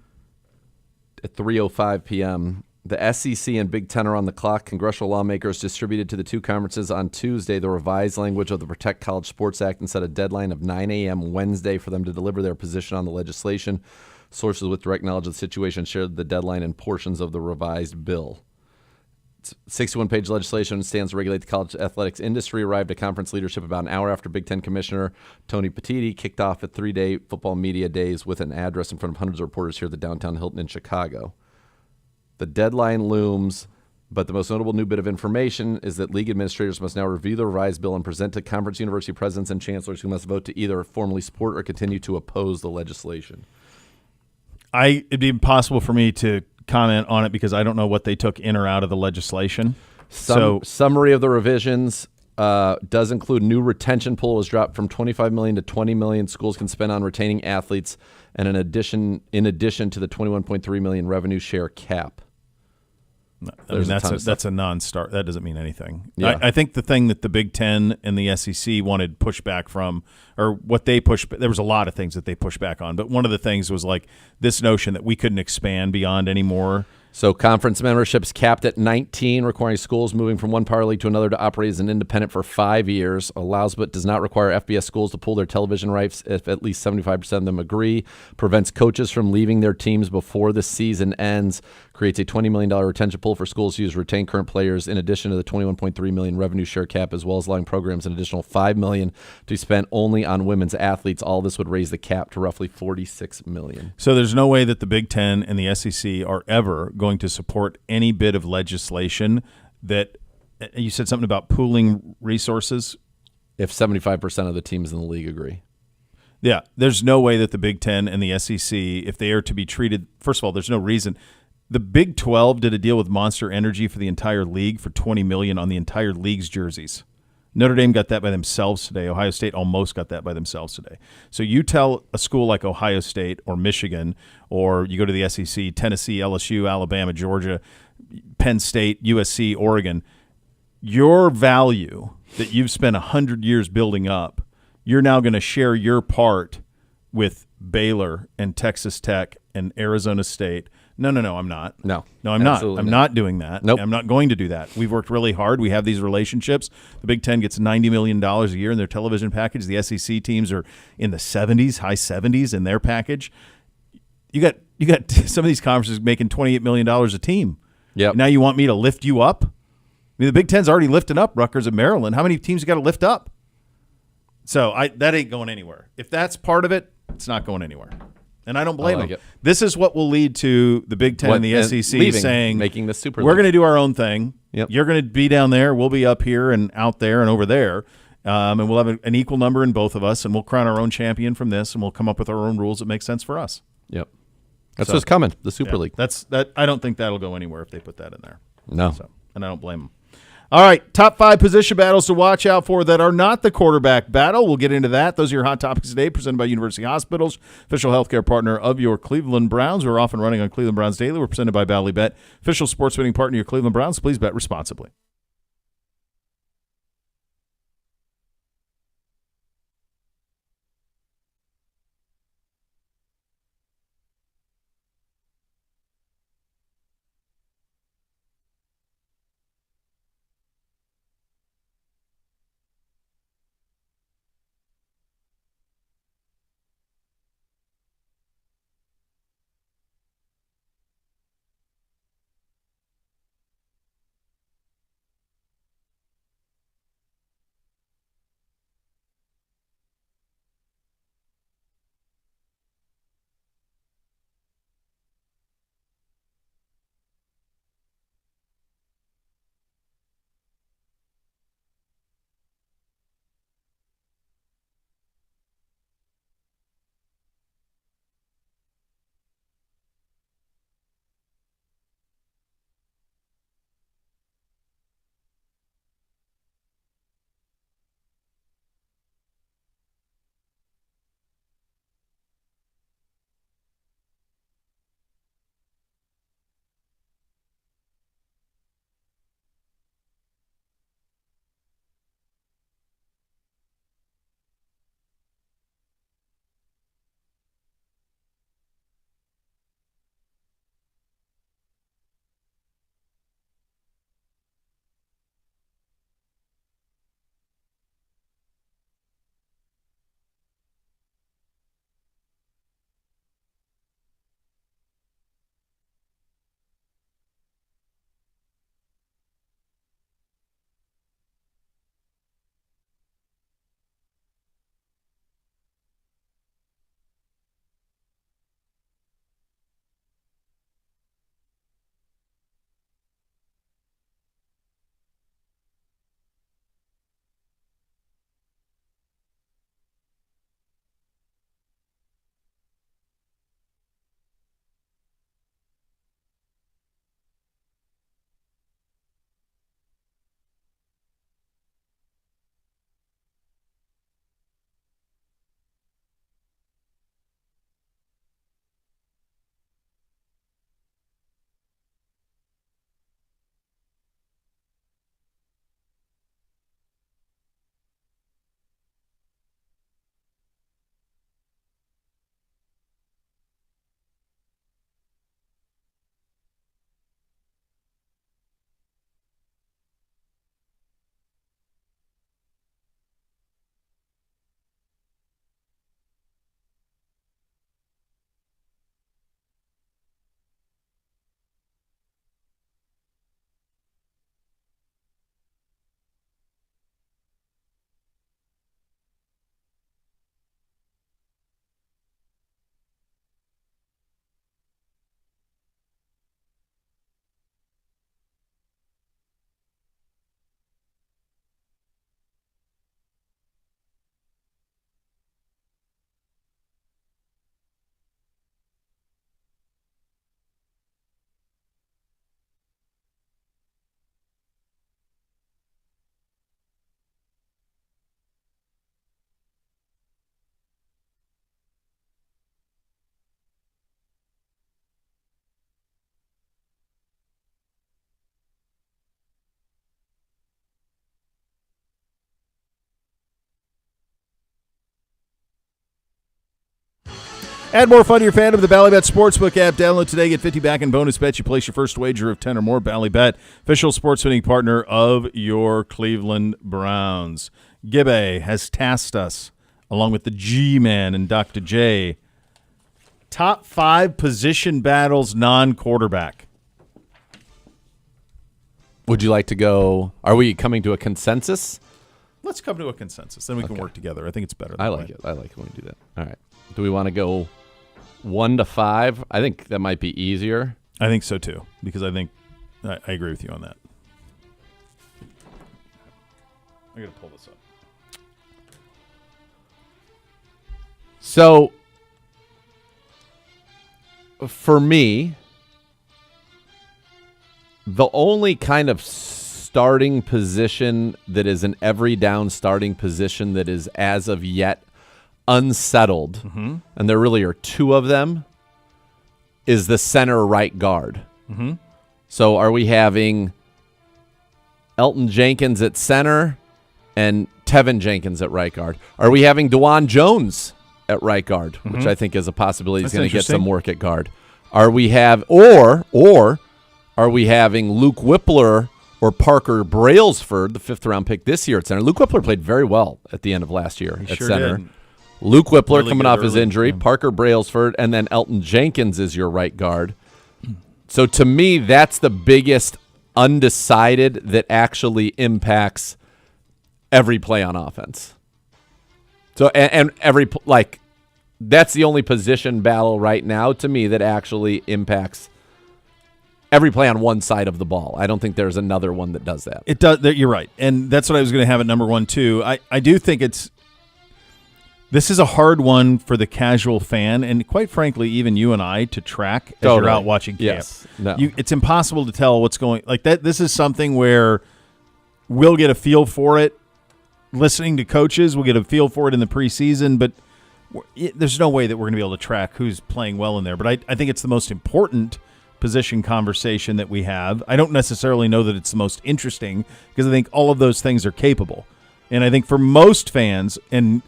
At 3:05 p.m., the SEC and Big Ten are on the clock. Congressional lawmakers distributed to the two conferences on Tuesday the revised language of the Protect College Sports Act and set a deadline of 9 a.m. Wednesday for them to deliver their position on the legislation. Sources with direct knowledge of the situation shared the deadline and portions of the revised bill. 61-page legislation stands to regulate the college athletics industry. Arrived at conference leadership about an hour after Big Ten Commissioner Tony Petitti kicked off a 3-day football media days with an address in front of hundreds of reporters here at the downtown Hilton in Chicago. The deadline looms, but the most notable new bit of information is that league administrators must now review the revised bill and present to conference university presidents and chancellors who must vote to either formally support or continue to oppose the legislation. It'd be impossible for me to comment on it because I don't know what they took in or out of the legislation. Summary of the revisions does include new retention pool was dropped from $25 million to $20 million schools can spend on retaining athletes, and in addition to the $21.3 million revenue share cap. I mean, that's a non-start. That doesn't mean anything. Yeah. I think the thing that the Big Ten and the SEC wanted pushback from, or what they pushed, there was a lot of things that they pushed back on, but one of the things was like this notion that we couldn't expand beyond any more. So conference memberships capped at 19, requiring schools moving from one power league to another to operate as an independent for 5 years. Allows but does not require FBS schools to pull their television rights if at least 75% of them agree. Prevents coaches from leaving their teams before the season ends. Creates a $20 million retention pool for schools to use to retain current players, in addition to the $21.3 million revenue share cap, as well as allowing programs an additional $5 million to be spent only on women's athletes. All this would raise the cap to roughly $46 million. So there's no way that the Big Ten and the SEC are ever going to support any bit of legislation that you said something about pooling resources. If 75% of the teams in the league agree. Yeah, there's no way that the Big Ten and the SEC, if they are to be treated, first of all, there's no reason. The Big 12 did a deal with Monster Energy for the entire league for $20 million on the entire league's jerseys. Notre Dame got that by themselves today. Ohio State almost got that by themselves today. So you tell a school like Ohio State or Michigan, or you go to the SEC, Tennessee, LSU, Alabama, Georgia, Penn State, USC, Oregon, your value that you've spent 100 years building up, you're now going to share your part with Baylor and Texas Tech and Arizona State. No, I'm not. No, I'm not. I'm not doing that. Nope. I'm not going to do that. We've worked really hard. We have these relationships. The Big Ten gets $90 million a year in their television package. The SEC teams are in the 70s, high 70s in their package. You got some of these conferences making $28 million a team. Yep. Now you want me to lift you up? I mean, the Big Ten's already lifting up Rutgers and Maryland. How many teams you got to lift up? So that ain't going anywhere. If that's part of it, it's not going anywhere. And I don't blame them. This is what will lead to the Big Ten and the SEC saying, making the Super we're League. going to do our own thing. Yep. You're going to be down there. We'll be up here and out there and over there. And we'll have an equal number in both of us, and we'll crown our own champion from this, and we'll come up with our own rules that make sense for us. Yep. That's what's coming, the Super League. I don't think that'll go anywhere if they put that in there. No. And I don't blame them. All right, top 5 position battles to watch out for that are not the quarterback battle. We'll get into that. Those are your hot topics today, presented by University Hospitals, official healthcare partner of your Cleveland Browns. We're off and running on Cleveland Browns Daily. We're presented by Ballybet, official sports betting partner of your Cleveland Browns. Please bet responsibly. Add more fun to your fan of the Ballybet Sportsbook app. Download today. Get 50 back in bonus bets. You place your first wager of 10 or more. Ballybet, official sports betting partner of your Cleveland Browns. Gibbe has tasked us, along with the G-Man and Dr. J, top 5 position battles non-quarterback. Would you like to go? Are we coming to a consensus? Let's come to a consensus. Then we can work together. I think it's better. I like it. I like it when we do that. All right. Do we want to go 1 to 5? I think that might be easier. I think so, too, because I think I agree with you on that. I got to pull this up. So, for me, the only kind of starting position that is an every down starting position that is as of yet unsettled, and there really are 2 of them, is the center right guard. So are we having Elton Jenkins at center and Tevin Jenkins at right guard? Are we having DeJuan Jones at right guard, which I think is a possibility? He's going to get some work at guard. Are we or are we having Luke Whippler or Parker Brailsford, the 5th-round pick this year at center? Luke Whippler played very well at the end of last year at center. Did. Luke Whippler Really coming good off his early. injury, Parker Brailsford, and then Elton Jenkins is your right guard. So to me, that's the biggest undecided that actually impacts every play on offense. So and every that's the only position battle right now to me that actually impacts every play on one side of the ball. I don't think there's another one that does that. It does. You're right, and that's what I was going to have at number 1 too. I do think this is a hard one for the casual fan, and quite frankly, even you and I to track as you're out watching camp. Yes. No. It's impossible to tell what's going like that. This is something where we'll get a feel for it listening to coaches. We'll get a feel for it in the preseason, but there's no way that we're going to be able to track who's playing well in there. But I think it's the most important position conversation that we have. I don't necessarily know that it's the most interesting because I think all of those things are capable. And I think for most fans, and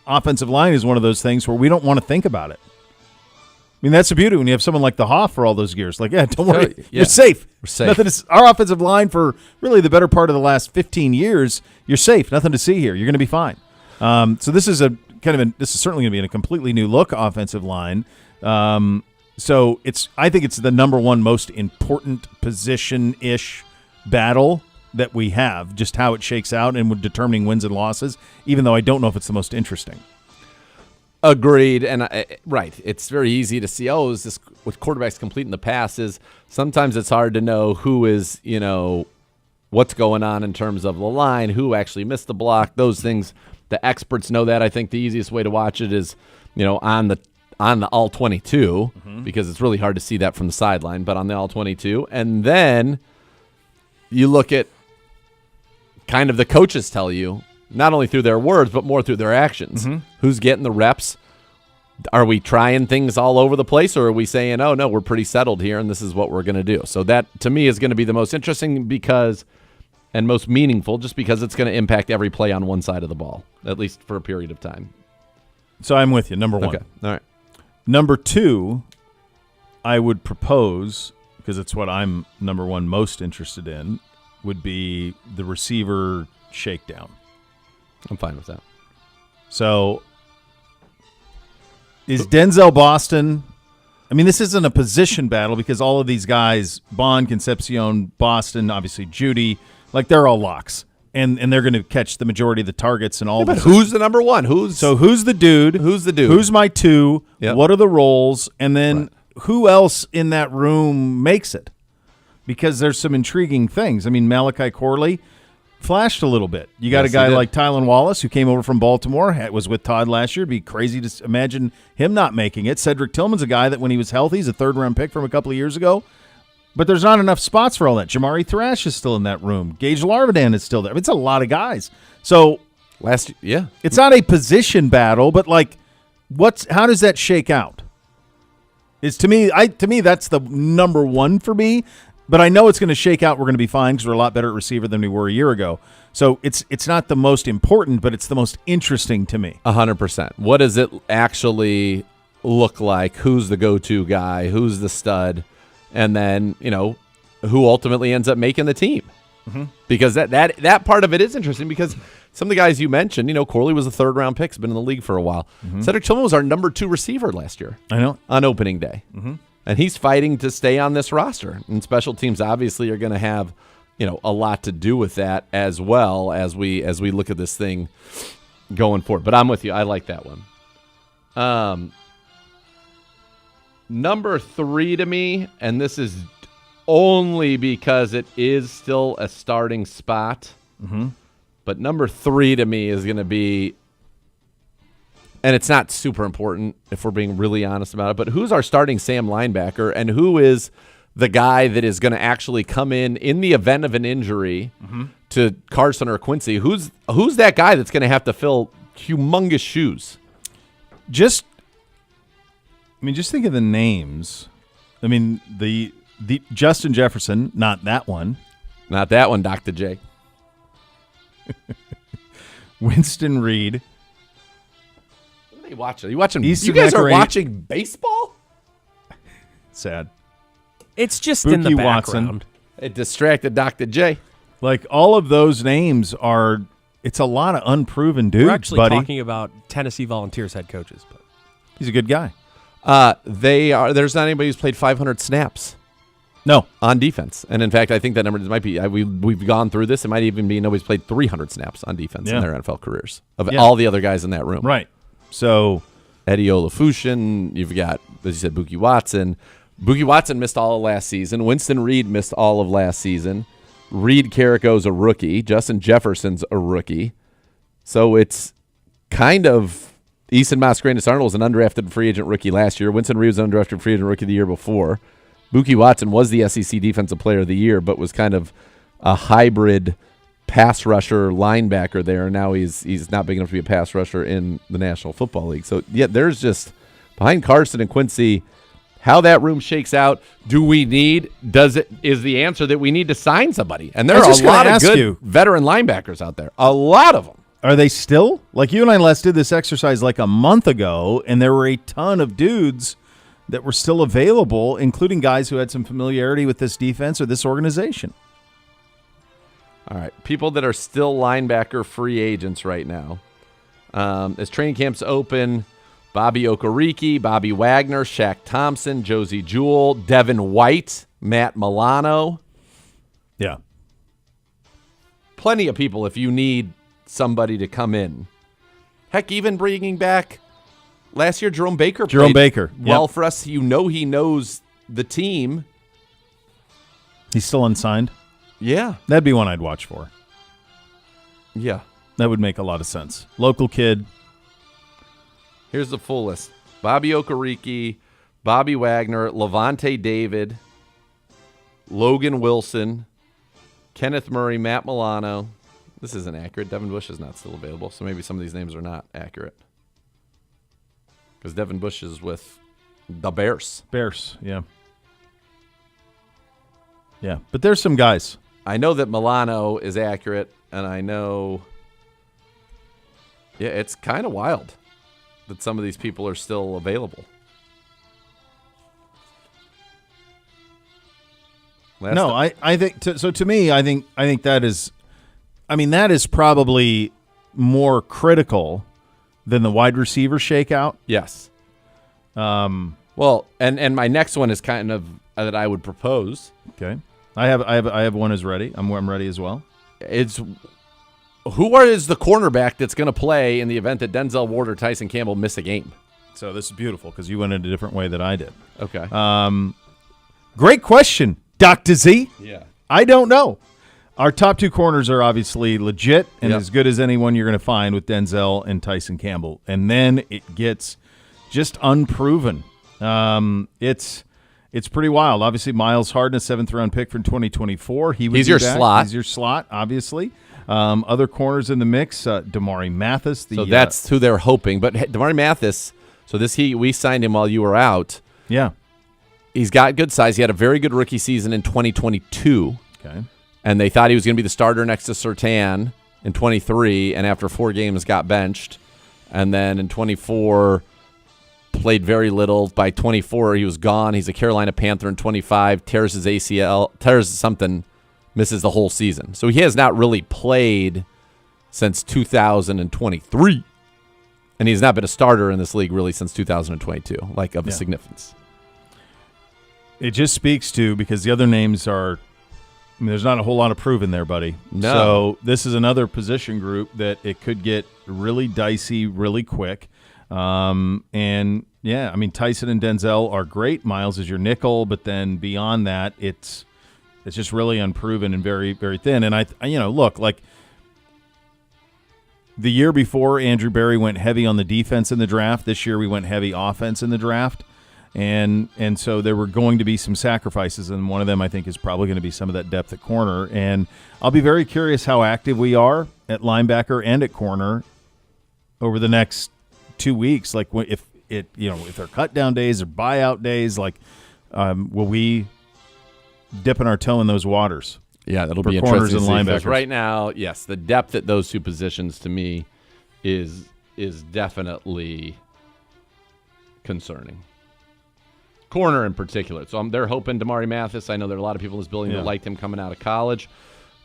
offensive line is one of those things where we don't want to think about it. I mean, that's the beauty when you have someone like the Hoff for all those years. Like, don't worry, you're safe. We're safe. Nothing is, our offensive line for really the better part of the last 15 years, you're safe. Nothing to see here. You're going to be fine. So this is this is certainly going to be in a completely new look offensive line. So I think it's the number 1 most important position-ish battle that we have, just how it shakes out and with determining wins and losses, even though I don't know if it's the most interesting. Agreed. And right. It's very easy to see, is this with quarterbacks complete in the pass is sometimes it's hard to know who is, what's going on in terms of the line, who actually missed the block, those things. The experts know that. I think the easiest way to watch it is, on the all 22 because it's really hard to see that from the sideline, but on the all 22. And then you look at kind of the coaches tell you, not only through their words, but more through their actions. Who's getting the reps? Are we trying things all over the place, or are we saying, oh, no, we're pretty settled here, and this is what we're going to do? So that, to me, is going to be the most interesting and most meaningful just because it's going to impact every play on one side of the ball, at least for a period of time. So I'm with you, number 1. Okay, all right. Number 2, I would propose, because it's what I'm number 1 most interested in, would be the receiver shakedown. I'm fine with that. So is Denzel Boston – I mean, this isn't a position battle because all of these guys, Bond, Concepcion, Boston, obviously Judy, they're all locks. And they're going to catch the majority of the targets and all But this. who's the number 1? Who's the dude? Who's the dude? Who's my 2? Yep. What are the roles? And then who else in that room makes it? Because there's some intriguing things. I mean, Malachi Corley flashed a little bit. You got a guy like Tylan Wallace who came over from Baltimore, was with Todd last year. It'd be crazy to imagine him not making it. Cedric Tillman's a guy that when he was healthy, he's a 3rd-round pick from a couple of years ago. But there's not enough spots for all that. Jamari Thrash is still in that room. Gage Larvidan is still there. I mean, it's a lot of guys. So it's not a position battle, but how does that shake out? To me, that's the number 1 for me. But I know it's going to shake out. We're going to be fine because we're a lot better at receiver than we were a year ago. So it's not the most important, but it's the most interesting to me. 100%. What does it actually look like? Who's the go-to guy? Who's the stud? And then, who ultimately ends up making the team? Because that part of it is interesting because some of the guys you mentioned, Corley was a third-round pick, has been in the league for a while. Cedric Tillman was our number 2 receiver last year. I know. On opening day. And he's fighting to stay on this roster. And special teams obviously are going to have, a lot to do with that as well as we look at this thing going forward. But I'm with you. I like that one. Number 3 to me, and this is only because it is still a starting spot. But number 3 to me is going to be, and it's not super important if we're being really honest about it, but who's our starting Sam linebacker and who is the guy that is going to actually come in the event of an injury to Carson or Quincy? Who's that guy that's going to have to fill humongous shoes? Just think of the names. The Justin Jefferson, not that one. Not that one, Dr. J. Winston Reed. What are you watching? Are you watching? Easton You guys are Eckert. watching baseball? Sad. It's just in the Buki Watson. background. It distracted Dr. J. Like all of those names are. It's a lot of unproven dudes, We're actually buddy. talking about Tennessee Volunteers head coaches. But He's a good guy. There's not anybody who's played 500 snaps No. on defense, and in fact, I think that number might be. We've gone through this. It might even be nobody's played 300 snaps on defense in their NFL careers of all the other guys in that room. Right. So Eddie Olafushin, you've got, as you said, Buki Watson. Buki Watson missed all of last season. Winston Reed missed all of last season. Reed Carrico's a rookie. Justin Jefferson's a rookie. So it's kind of Easton Mascarenas-Arnold was an undrafted free agent rookie last year. Winston Reed was an undrafted free agent rookie the year before. Buki Watson was the SEC Defensive Player of the Year, but was kind of a hybrid pass rusher linebacker there. And now he's not big enough to be a pass rusher in the National Football League. So, yeah, there's just behind Carson and Quincy, how that room shakes out. Is the answer that we need to sign somebody? And there I are was a just lot gonna of ask good you. veteran linebackers out there. A lot of them. are they still? Like you and I, Les, did this exercise like a month ago, and there were a ton of dudes that were still available, including guys who had some familiarity with this defense or this organization. All right, people that are still linebacker free agents right now. As training camps open, Bobby Okereke, Bobby Wagner, Shaq Thompson, Josie Jewell, Devin White, Matt Milano. Yeah. Plenty of people if you need somebody to come in. Heck, even bringing back last year, Jerome Baker played well for us. He knows the team. He's still unsigned? Yeah. That'd be one I'd watch for. Yeah. That would make a lot of sense. Local kid. Here's the full list. Bobby Okereke, Bobby Wagner, Levante David, Logan Wilson, Kenneth Murray, Matt Milano. This isn't accurate. Devin Bush is not still available, so maybe some of these names are not accurate. Because Devin Bush is with the Bears. Bears, yeah. Yeah, but there's some guys. I know that Milano is accurate, and I know... Yeah, it's kind of wild that some of these people are still available. I think to me, I think that is, that is probably more critical than the wide receiver shakeout. Yes. Well, and my next one is kind of that I would propose. Okay, I have one as ready. I'm ready as well. It's who is the cornerback that's going to play in the event that Denzel Ward or Tyson Campbell miss a game? So this is beautiful because you went in a different way than I did. Okay. Great question, Dr. Z. Yeah. I don't know. Our top two corners are obviously legit and Yep. as good as anyone you're going to find with Denzel and Tyson Campbell. And then it gets just unproven. It's pretty wild. Obviously, Miles Harden, a 7th-round pick from 2024. He's your slot. He's your slot, obviously. Other corners in the mix, Damari Mathis. So that's who they're hoping. But Damari Mathis, we signed him while you were out. Yeah. He's got good size. He had a very good rookie season in 2022. Okay. And they thought he was going to be the starter next to Surtain in 23, and after 4 games got benched. And then in 24, played very little. By 24, he was gone. He's a Carolina Panther in 25, tears his ACL, tears something, misses the whole season. So he has not really played since 2023. And he's not been a starter in this league really since 2022, like of significance. It just speaks to, because the other names are, I mean, there's not a whole lot of proven there, buddy. No. So this is another position group that it could get really dicey really quick. And, yeah, I mean, Tyson and Denzel are great. Miles is your nickel, but then beyond that, it's just really unproven and very, very thin. And, look, like the year before, Andrew Berry went heavy on the defense in the draft. This year we went heavy offense in the draft. And so there were going to be some sacrifices, and one of them I think is probably going to be some of that depth at corner. And I'll be very curious how active we are at linebacker and at corner over the next 2 weeks. Like if they're cut down days or buyout days, like will we dipping our toe in those waters? Yeah, that'll for be corners interesting and to see, 'cause linebackers. right now, yes, the depth at those two positions to me is definitely concerning. Corner in particular. So they're hoping Damari Mathis. I know there are a lot of people in this building that liked him coming out of college,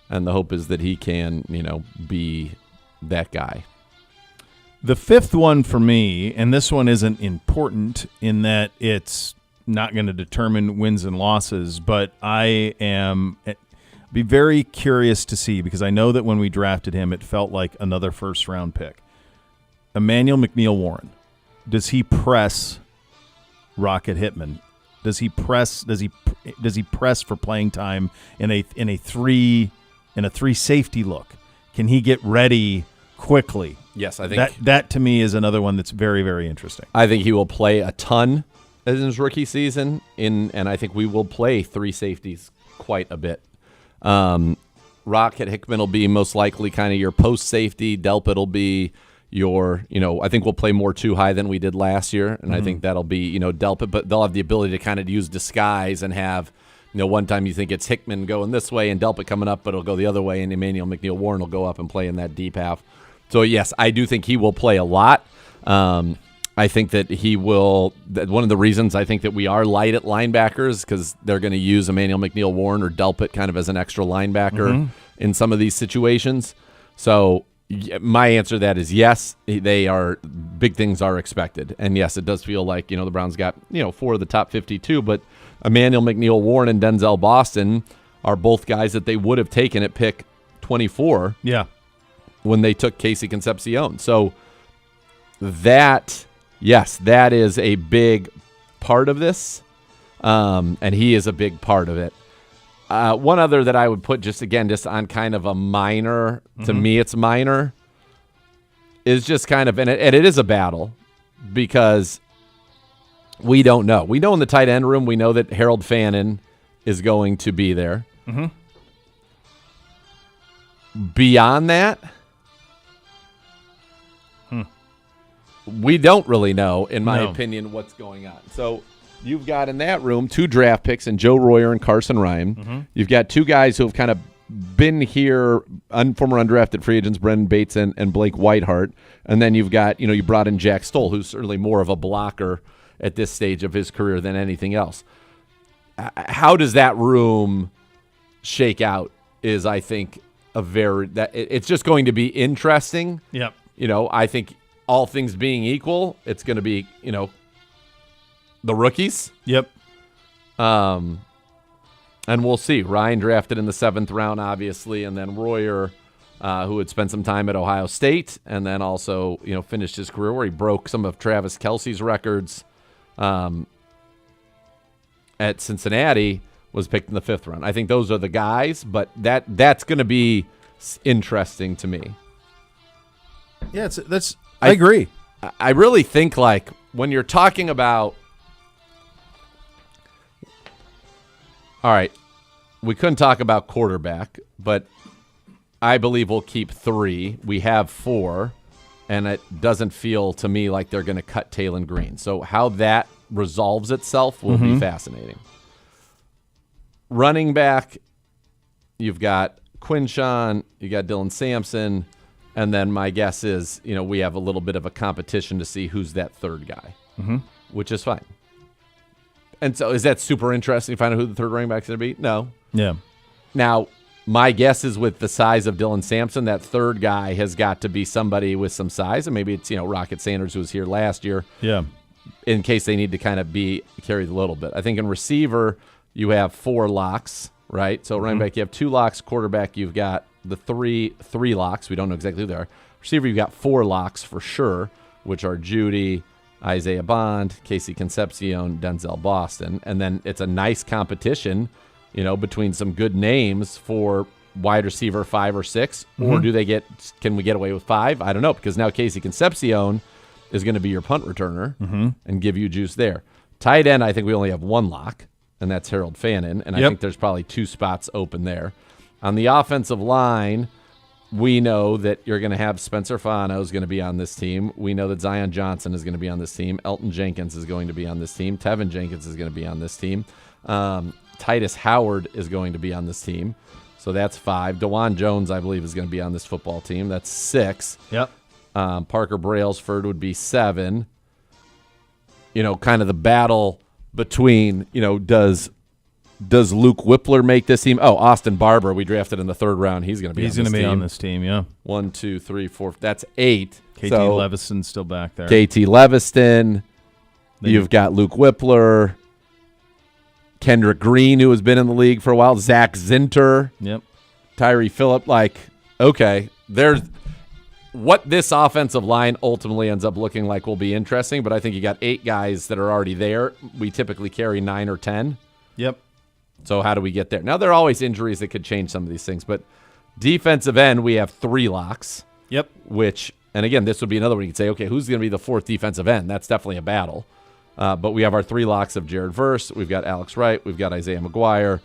and the hope is that he can, be that guy. The fifth one for me, and this one isn't important in that it's not going to determine wins and losses, but I am be very curious to see, because I know that when we drafted him, it felt like another first-round pick. Emmanuel McNeil-Warren, does he press Rocket Hittman? Does he press? Does he press for playing time in a three safety look? Can he get ready quickly? Yes, I think that to me is another one that's very, very interesting. I think he will play a ton in his rookie season, and I think we will play three safeties quite a bit. Rocket Hickman will be most likely kind of your post safety. Delpit will be your, I think we'll play more too high than we did last year, and I think that'll be, Delpit, but they'll have the ability to kind of use disguise and have, one time you think it's Hickman going this way and Delpit coming up, but it'll go the other way, and Emmanuel McNeil-Warren will go up and play in that deep half. So, yes, I do think he will play a lot. I think that he will – one of the reasons I think that we are light at linebackers because they're going to use Emmanuel McNeil-Warren or Delpit kind of as an extra linebacker in some of these situations. So my answer to that is yes, they are – big things are expected. And, yes, it does feel like, the Browns got, 4 of the top 52, but Emmanuel McNeil-Warren and Denzel Boston are both guys that they would have taken at pick 24 when they took Casey Concepcion. So that – yes, that is a big part of this, and he is a big part of it. One other that I would put just on kind of a minor, to me it's minor, is just kind of, and it is a battle because we don't know. We know in the tight end room, we know that Harold Fannin is going to be there. Beyond that, we don't really know, in my opinion, what's going on. So you've got in that room 2 draft picks in Joe Royer and Carson Ryan. You've got 2 guys who have kind of been here, former undrafted free agents, Brendan Bates and Blake Whiteheart. And then you've got, you brought in Jack Stoll, who's certainly more of a blocker at this stage of his career than anything else. How does that room shake out is, I think, it's just going to be interesting. Yep. I think all things being equal, it's going to be, the rookies. Yep. And we'll see. Ryan drafted in the 7th round, obviously, and then Royer, who had spent some time at Ohio State, and then also, finished his career where he broke some of Travis Kelce's records at Cincinnati, was picked in the 5th round. I think those are the guys, but that's going to be interesting to me. Yeah, I agree. I really think, like, when you're talking about, all right, we couldn't talk about quarterback, but I believe we'll keep 3. We have 4, and it doesn't feel to me like they're going to cut Taylon Green. So how that resolves itself will be fascinating. Running back, you've got Quinshawn, you got Dylan Sampson, and then my guess is, we have a little bit of a competition to see who's that 3rd guy. which is fine. And so is that super interesting to find out who the third running back is going to be? No. Yeah. Now, my guess is with the size of Dylan Sampson, that third guy has got to be somebody with some size, and maybe it's Rocket Sanders, who was here last year. Yeah. In case they need to kind of carry the little bit. I think in receiver you have 4 locks, right? So running back you have 2 locks. Quarterback you've got the three locks. We don't know exactly who they are. Receiver you've got 4 locks for sure, which are Judy, Isaiah Bond, Casey Concepcion, Denzel Boston, and then it's a nice competition. Between some good names for wide receiver 5 or 6, or can we get away with 5? I don't know, because now Casey Concepcion is going to be your punt returner and give you juice there. Tight end, I think we only have 1 lock, and that's Harold Fannin, and I think there's probably 2 spots open there. On the offensive line, we know that you're going to have Spencer Fano is going to be on this team. We know that Zion Johnson is going to be on this team. Elton Jenkins is going to be on this team. Tevin Jenkins is going to be on this team. Titus Howard is going to be on this team. So that's 5. DeJuan Jones, I believe, is going to be on this football team. That's 6. Yep. Parker Brailsford would be 7. Kind of the battle between, does Luke Whippler make this team? Oh, Austin Barber, we drafted in the 3rd round. He's going to be on this team, yeah. 1, 2, 3, 4. That's 8. KT Levison's still back there. KT Leviston. You've got Luke Whippler. Kendrick Green, who has been in the league for a while. Zach Zinter. Yep. Tyree Phillip. Okay, there's what this offensive line ultimately ends up looking like will be interesting, but I think you got 8 guys that are already there. We typically carry 9 or 10. Yep. So how do we get there? Now, there are always injuries that could change some of these things, but defensive end, we have 3 locks. Yep. And again, this would be another one you could say, okay, who's going to be the 4th defensive end? That's definitely a battle. But we have our 3 locks of Jared Verse. We've got Alex Wright. We've got Isaiah McGuire.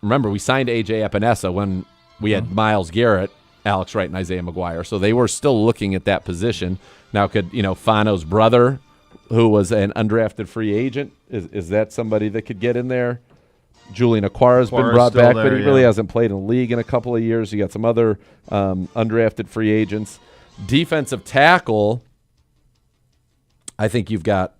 Remember, we signed A.J. Epinesa when we had Myles Garrett, Alex Wright, and Isaiah McGuire. So they were still looking at that position. Now, could Fano's brother, who was an undrafted free agent, is that somebody that could get in there? Julian Aquara's been brought back, but he really hasn't played in the league in a couple of years. You got some other undrafted free agents. Defensive tackle, I think you've got,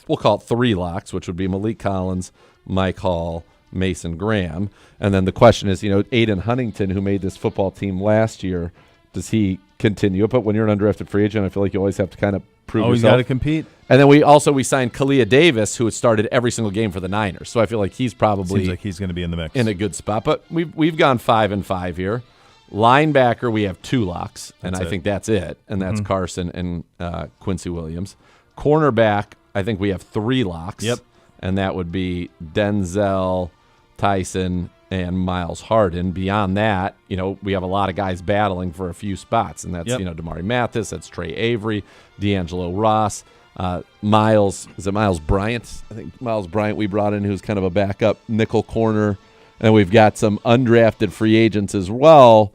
we'll call it 3 locks, which would be Malik Collins, Mike Hall, Mason Graham. And then the question is, Aiden Huntington, who made this football team last year, does he continue? But when you're an undrafted free agent, I feel like you always have to kind of prove yourself. Always got to compete. And then we signed Kalia Davis, who had started every single game for the Niners. So I feel like he's probably seems like he's going to be in the mix, in a good spot. But we've gone 5-5 here. Linebacker, we have 2 locks, and I think that's it. And that's Carson and Quincy Williams. Cornerback, I think we have 3 locks. Yep. And that would be Denzel, Tyson, and Miles Harden. Beyond that, we have a lot of guys battling for a few spots, and that's Damari Mathis, that's Trey Avery, D'Angelo Ross, Miles Bryant? I think Miles Bryant we brought in, who's kind of a backup nickel corner, and we've got some undrafted free agents as well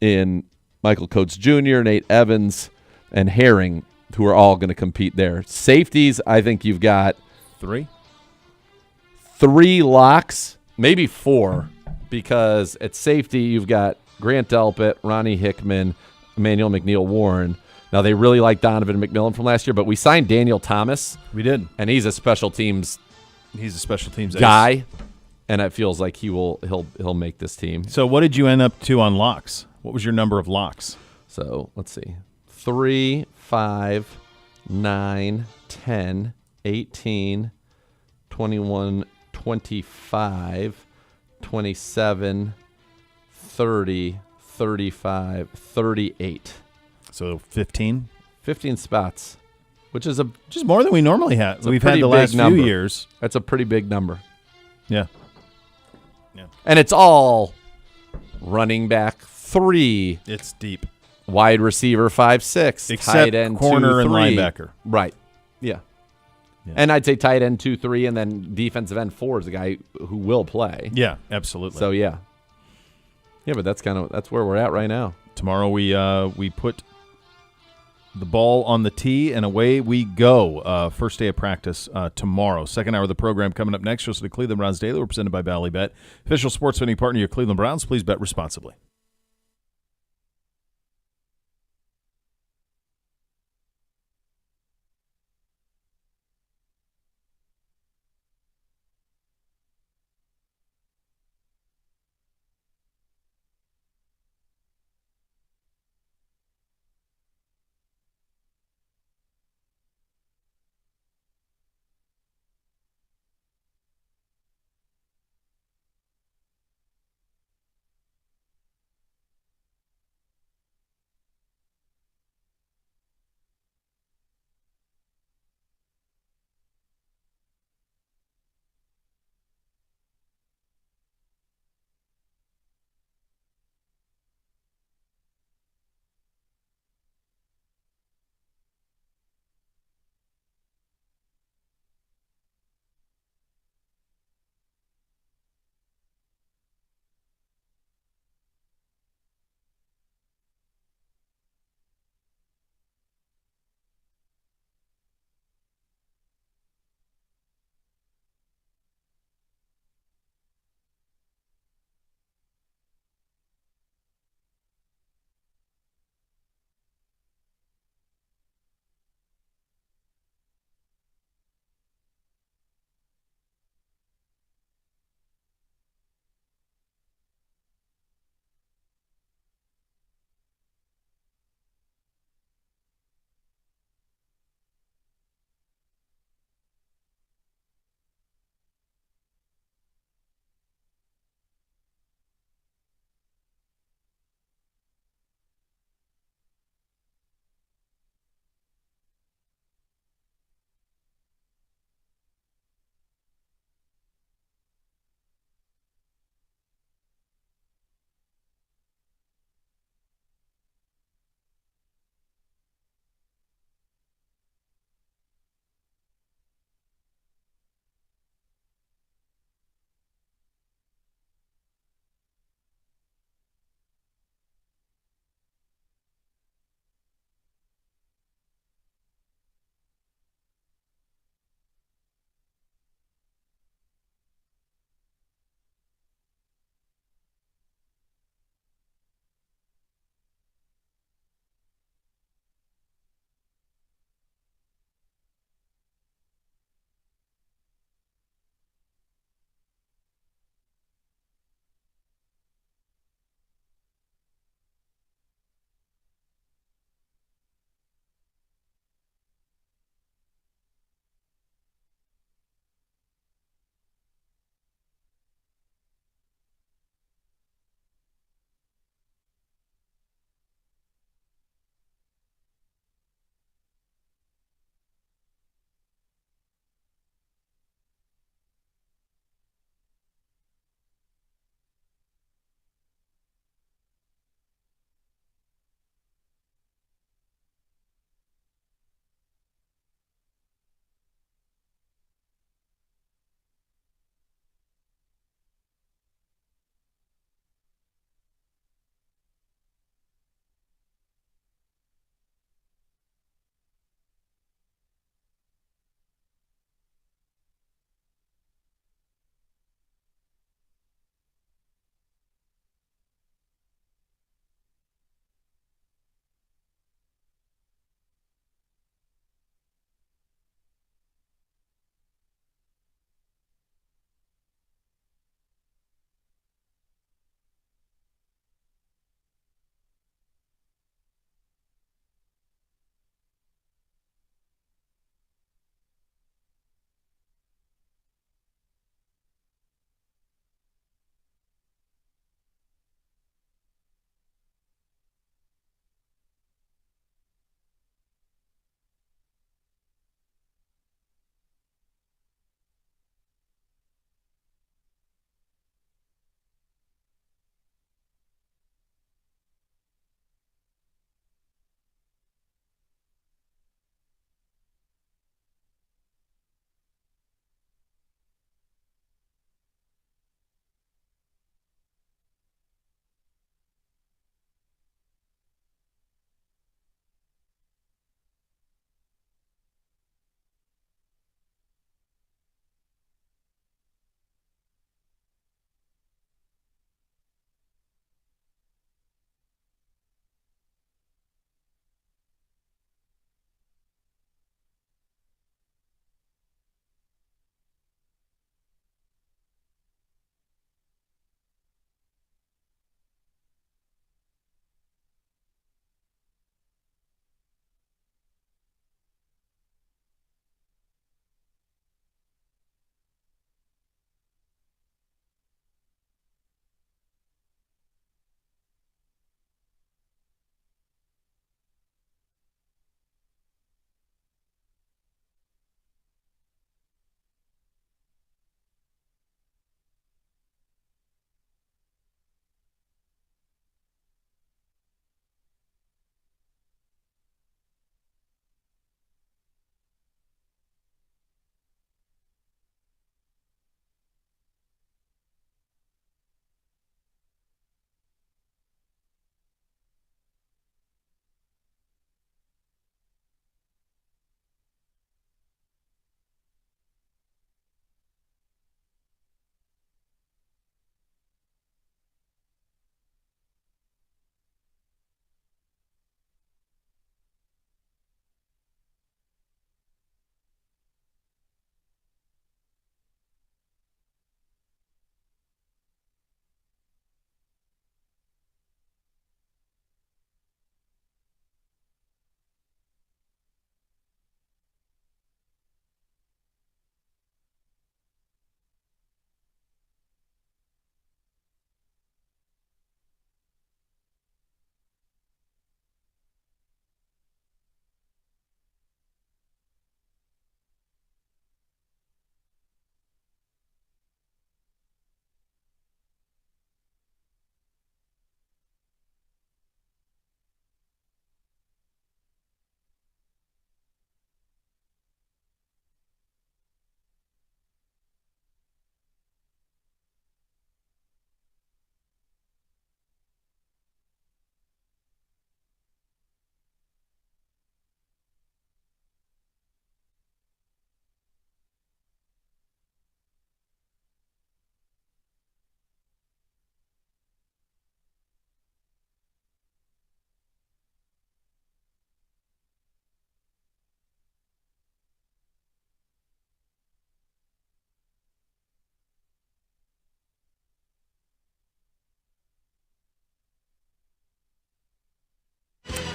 in Michael Coates Jr., Nate Evans, and Herring, who are all going to compete there. Safeties, I think you've got 3 locks, maybe 4, because at safety you've got Grant Delpit, Ronnie Hickman, Emmanuel McNeil-Warren. Now, they really like Donovan McMillan from last year, but we signed Daniel Thomas. We did. And he's a special teams guy, ace. And it feels like he'll make this team. So what did you end up to on locks? What was your number of locks? So let's see. 3, 5, 9, 10, 18, 21, 25, 27, 30, 35, 38. So 15 spots, which is just more than we normally have. We've had pretty the last big number. few years. That's a pretty big number. Yeah. And it's all running back 3. It's deep. Wide receiver 5, 6. Except tight end corner 2, 3. and linebacker. Right. Yeah. And I'd say tight end 2, 3, and then defensive end 4 is a guy who will play. Yeah, absolutely. So yeah, but that's where we're at right now. Tomorrow we put the ball on the tee and away we go. First day of practice tomorrow. Second hour of the program coming up next. Just the Cleveland Browns Daily. We're presented by Ballybet, official sports betting partner of your Cleveland Browns. Please bet responsibly.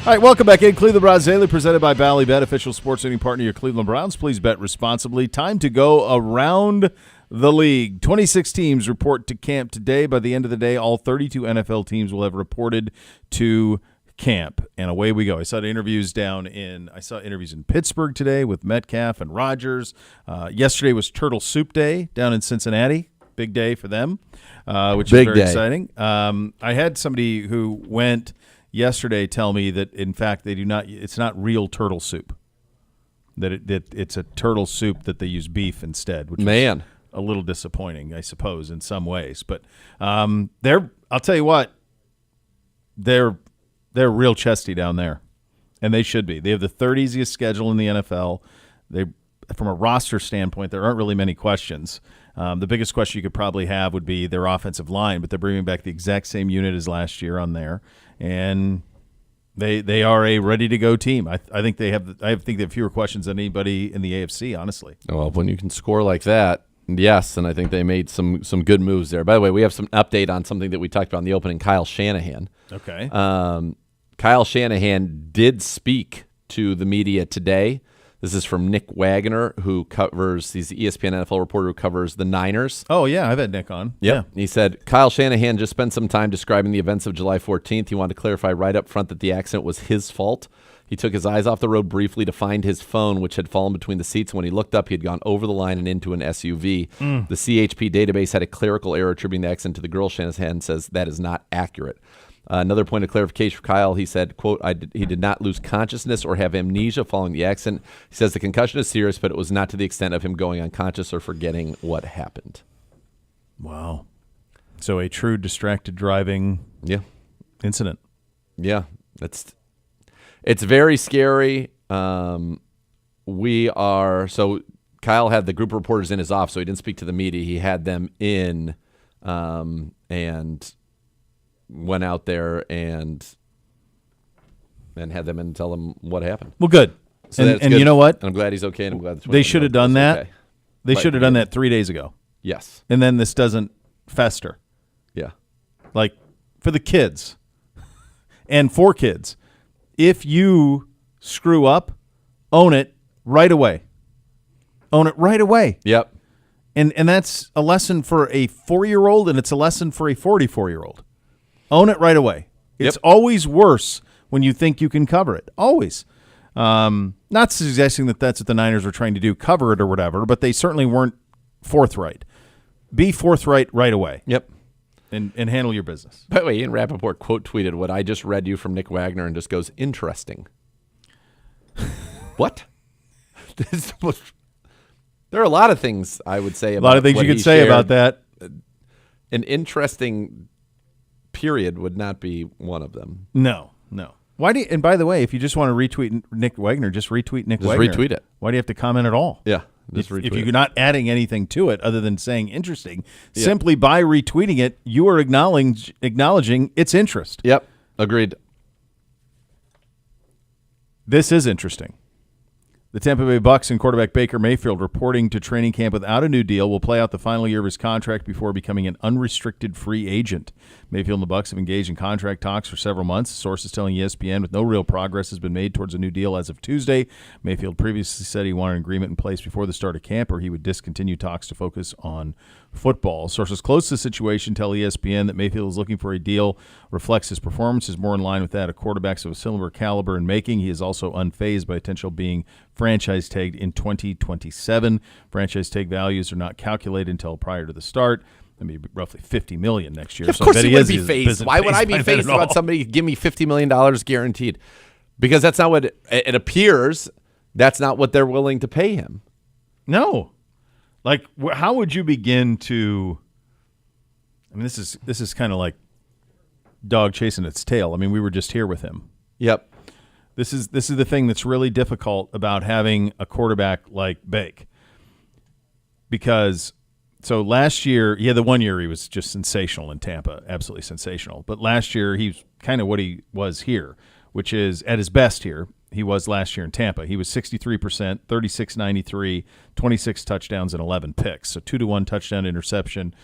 All right, welcome back in. Cleveland Browns Daily, presented by Ballybet, official sports betting partner of your Cleveland Browns. Please bet responsibly. Time to go around the league. 26 teams report to camp today. By the end of the day, all 32 NFL teams will have reported to camp, and away we go. I saw interviews in Pittsburgh today with Metcalf and Rodgers. Yesterday was Turtle Soup Day down in Cincinnati. Big day for them, which is very exciting. I had somebody who went yesterday tell me that, in fact, they do not. It's not real turtle soup. That it's a turtle soup that they use beef instead, which is a little disappointing, I suppose, in some ways. But I'll tell you what, they're real chesty down there, and they should be. They have the third easiest schedule in the NFL. From a roster standpoint, there aren't really many questions. The biggest question you could probably have would be their offensive line, but they're bringing back the exact same unit as last year on there, and they are a ready-to-go team. I think they have fewer questions than anybody in the AFC, honestly. Well, when you can score like that, yes, and I think they made some good moves there. By the way, we have some update on something that we talked about in the opening, Kyle Shanahan. Okay. Kyle Shanahan did speak to the media today. This is from Nick Wagner, who covers, he's the ESPN NFL reporter who covers the Niners. Oh, yeah, I've had Nick on. Yeah. He said, Kyle Shanahan just spent some time describing the events of July 14th. He wanted to clarify right up front that the accident was his fault. He took his eyes off the road briefly to find his phone, which had fallen between the seats. When he looked up, he had gone over the line and into an SUV. The CHP database had a clerical error attributing the accident to the girl. Shanahan says that is not accurate. Another point of clarification for Kyle, he said, quote, he did not lose consciousness or have amnesia following the accident. He says the concussion is serious, but it was not to the extent of him going unconscious or forgetting what happened. Wow. So a true distracted driving incident. Yeah. It's very scary. So Kyle had the group of reporters in his office, so he didn't speak to the media. He had them in and went out there and had them in and tell them what happened. Well, good. So and good. you know what? And I'm glad he's okay, and I'm glad they should have done that. Okay. They should have done that 3 days ago. Yes. And then this doesn't fester. Yeah. Like, for the kids and for kids, if you screw up, own it right away. Own it right away. Yep. And that's a lesson for a 4-year-old, and it's a lesson for a 44-year-old. Own it right away. It's always worse when you think you can cover it. Always. Not suggesting that that's what the Niners were trying to do, cover it or whatever, but they certainly weren't forthright. Be forthright right away. Yep. And handle your business. By the way, Ian Rappaport quote tweeted what I just read you from Nick Wagner and just goes, interesting. What? There are a lot of things I would say about a lot of things you could say about that. An interesting period would not be one of them. No. Why do you, and by the way, if you just want to retweet Nick Wagner, just retweet Nick Wagner. Just retweet it. Why do you have to comment at all? Yeah. If you're not adding anything to it other than saying interesting, simply by retweeting it, you are acknowledging its interest. Yep. Agreed. This is interesting. The Tampa Bay Bucs and quarterback Baker Mayfield reporting to training camp without a new deal will play out the final year of his contract before becoming an unrestricted free agent. Mayfield and the Bucs have engaged in contract talks for several months. Sources telling ESPN with no real progress has been made towards a new deal as of Tuesday. Mayfield previously said he wanted an agreement in place before the start of camp or he would discontinue talks to focus on football. Sources close to the situation tell ESPN that Mayfield is looking for a deal reflects his performance is more in line with that of quarterbacks of a similar caliber in making. He is also unfazed by potential being franchise tagged in 2027. Franchise tag values are not calculated until prior to the start. I mean, roughly $50 million next year. Of course he would be phased. Why would I be phased about somebody give me $50 million guaranteed? Because that's not what it appears. That's not what they're willing to pay him. No. Like, how would you begin to? I mean, this is kind of like dog chasing its tail. I mean, we were just here with him. Yep. This is the thing that's really difficult about having a quarterback like Bake. Because so last year, the 1 year he was just sensational in Tampa, absolutely sensational. But last year he's kind of what he was here, which is at his best here. He was last year in Tampa. He was 63%, 36.93, 26 touchdowns and 11 picks. So 2-to-1 touchdown interception,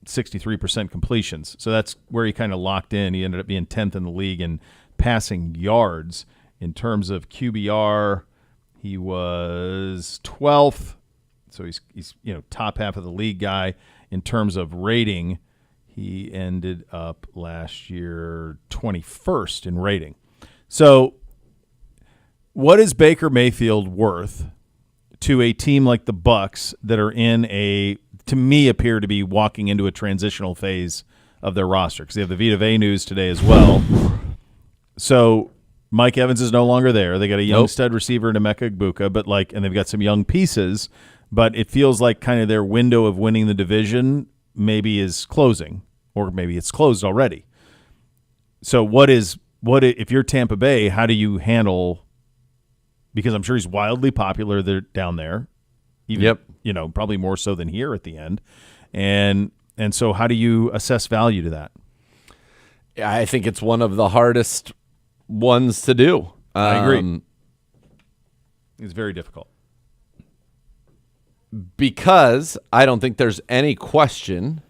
63% completions. So that's where he kind of locked in. He ended up being 10th in the league in passing yards. In terms of QBR, he was 12th, so he's top half of the league guy. In terms of rating, he ended up last year 21st in rating. So what is Baker Mayfield worth to a team like the Bucs that are to me, appear to be walking into a transitional phase of their roster? Because they have the Vita Vea news today as well. So Mike Evans is no longer there. They got a young stud receiver in Emeka Egbuka, and they've got some young pieces, but it feels like kind of their window of winning the division maybe is closing, or maybe it's closed already. So if you're Tampa Bay, how do you handle, because I'm sure he's wildly popular down there, even, probably more so than here at the end. And so how do you assess value to that? I think it's one of the hardest ones to do. I agree. It's very difficult. Because I don't think there's any question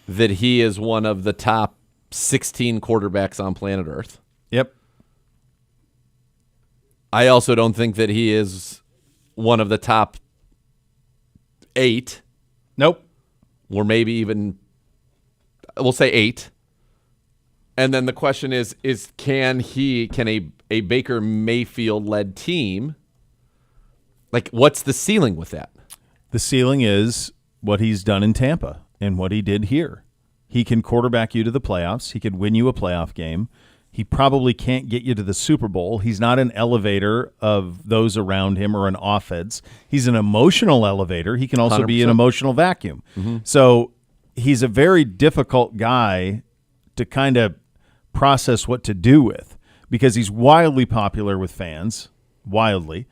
that he is one of the top 16 quarterbacks on planet Earth. Yep. I also don't think that he is one of the top 8. Nope. Or maybe even, we'll say 8. And then the question is can a Baker Mayfield-led team, like, what's the ceiling with that? The ceiling is what he's done in Tampa and what he did here. He can quarterback you to the playoffs. He could win you a playoff game. He probably can't get you to the Super Bowl. He's not an elevator of those around him or an offense. He's an emotional elevator. He can also 100%. be an emotional vacuum. Mm-hmm. So he's a very difficult guy to kind of process what to do with, because he's wildly popular with fans, wildly.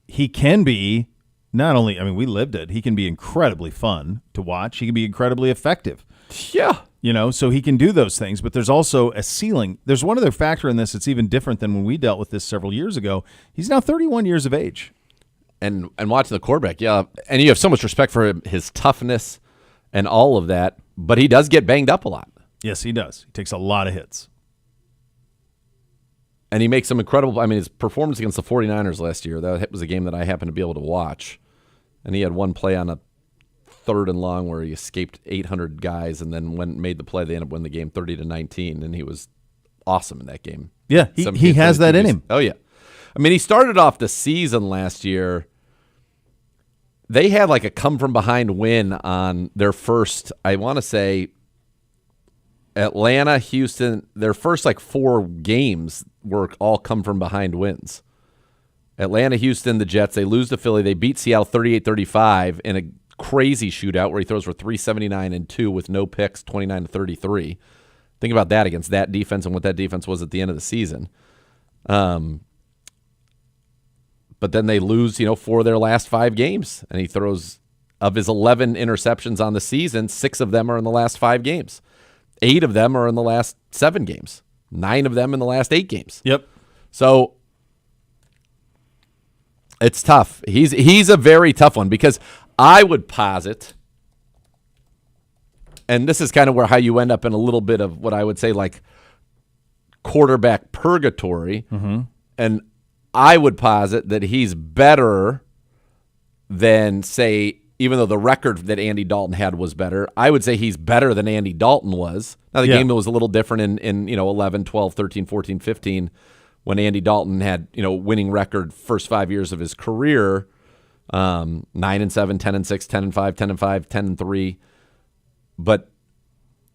He can be not only, we lived it, he can be incredibly fun to watch. He can be incredibly effective. Yeah. So he can do those things, but there's also a ceiling. There's one other factor in this that's even different than when we dealt with this several years ago. He's now 31 years of age. And watching the quarterback, yeah, and you have so much respect for his toughness and all of that, but he does get banged up a lot. Yes, he does. He takes a lot of hits. And he makes some incredible, his performance against the 49ers last year, that was a game that I happened to be able to watch. And he had one play on a 3rd and long where he escaped 800 guys and then made the play. They ended up winning the game 30-19, and he was awesome in that game. Yeah, he has that in him. Oh, yeah. He started off the season last year. They had like a come-from-behind win on their first, I want to say, Atlanta, Houston, their first 4 games were all come-from-behind wins. Atlanta, Houston, the Jets, they lose to Philly. They beat Seattle 38-35 in a crazy shootout where he throws for 379 and 2 with no picks, 29-33. Think about that against that defense and what that defense was at the end of the season. But then they lose, 4 of their last 5 games, and he throws, of his 11 interceptions on the season, 6 of them are in the last 5 games. 8 of them are in the last 7 games. 9 of them in the last 8 games. Yep. So it's tough. He's a very tough one, because I would posit, and this is kind of how you end up in a little bit of what I would say like quarterback purgatory, and I would posit that he's better than, say, even though the record that Andy Dalton had was better, I would say he's better than Andy Dalton was. Now, the game was a little different in 11, 12, 13, 14, 15, when Andy Dalton had, winning record first 5 years of his career, 9-7, 10-6, 10-5, 10-5, 10-3. But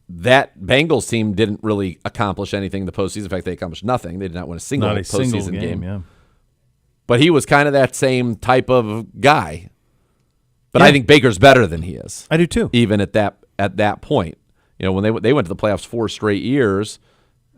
that Bengals team didn't really accomplish anything in the postseason. In fact, they accomplished nothing. They did not win a single postseason game. Yeah. But he was kind of that same type of guy. But I think Baker's better than he is. I do too. Even at that point, when they went to the playoffs 4 straight years,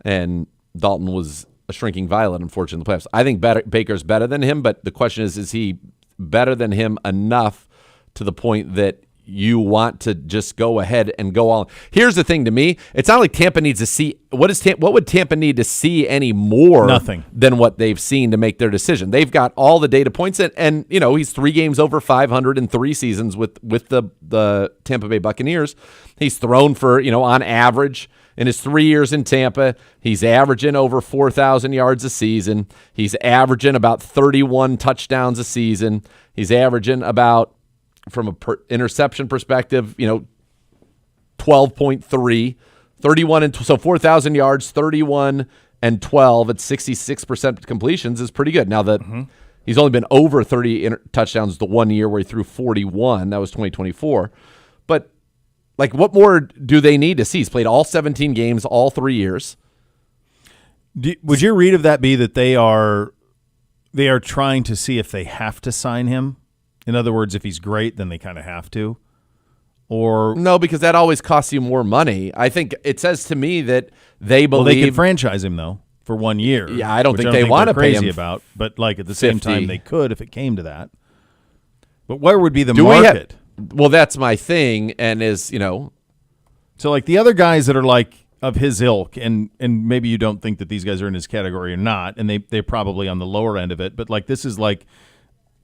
and Dalton was a shrinking violet, unfortunately, in the playoffs. I think Baker's better than him, but the question is he better than him enough to the point that you want to just go ahead and go all. Here's the thing to me: it's not like Tampa needs to see what would Tampa need to see any more Nothing. than what they've seen to make their decision. They've got all the data points, and he's 3 games over 500 in 3 seasons with the Tampa Bay Buccaneers. He's thrown for on average In his 3 years in Tampa, he's averaging over 4,000 yards a season. He's averaging about 31 touchdowns a season. He's averaging about, from a interception perspective, 12.3, 31 and so 4,000 yards, 31 and 12 at 66% completions is pretty good. Now that he's only been over 30 touchdowns the 1 year where he threw 41. That was 2024. But like, what more do they need to see? He's played all 17 games, all 3 years. Would your read of that be that they are trying to see if they have to sign him? In other words, if he's great, then they kind of have to? Or no, because that always costs you more money. I think it says to me that they believe they can franchise him though for 1 year. Yeah, I don't think they want to pay crazy him about, but like at the same 50. time they could if it came to that. But where would be the market? Well, that's my thing, and So like the other guys that are like of his ilk, and maybe you don't think that these guys are in his category or not, and they're probably on the lower end of it, but like this is like,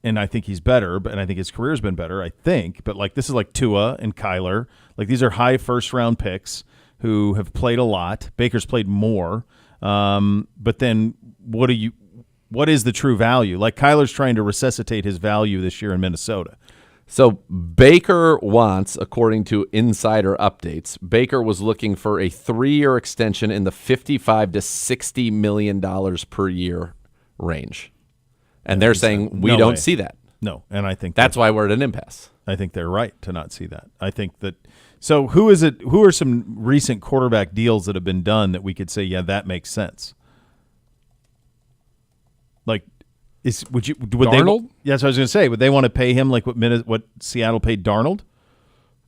and I think he's better, and I think his career's been better, I think, but like this is like Tua and Kyler. Like these are high first-round picks who have played a lot. Baker's played more, but then what is the true value? Like Kyler's trying to resuscitate his value this year in Minnesota. So Baker wants, according to insider updates, Baker was looking for a 3-year extension in the $55 to $60 million per year range. And they're saying we don't see that. No, and I think that's why we're at an impasse. I think they're right to not see that. I think that so who is it? Who are some recent quarterback deals that have been done that we could say, yeah, that makes sense? Like, would Darnold? That's what I was going to say. Would they want to pay him like what Seattle paid Darnold?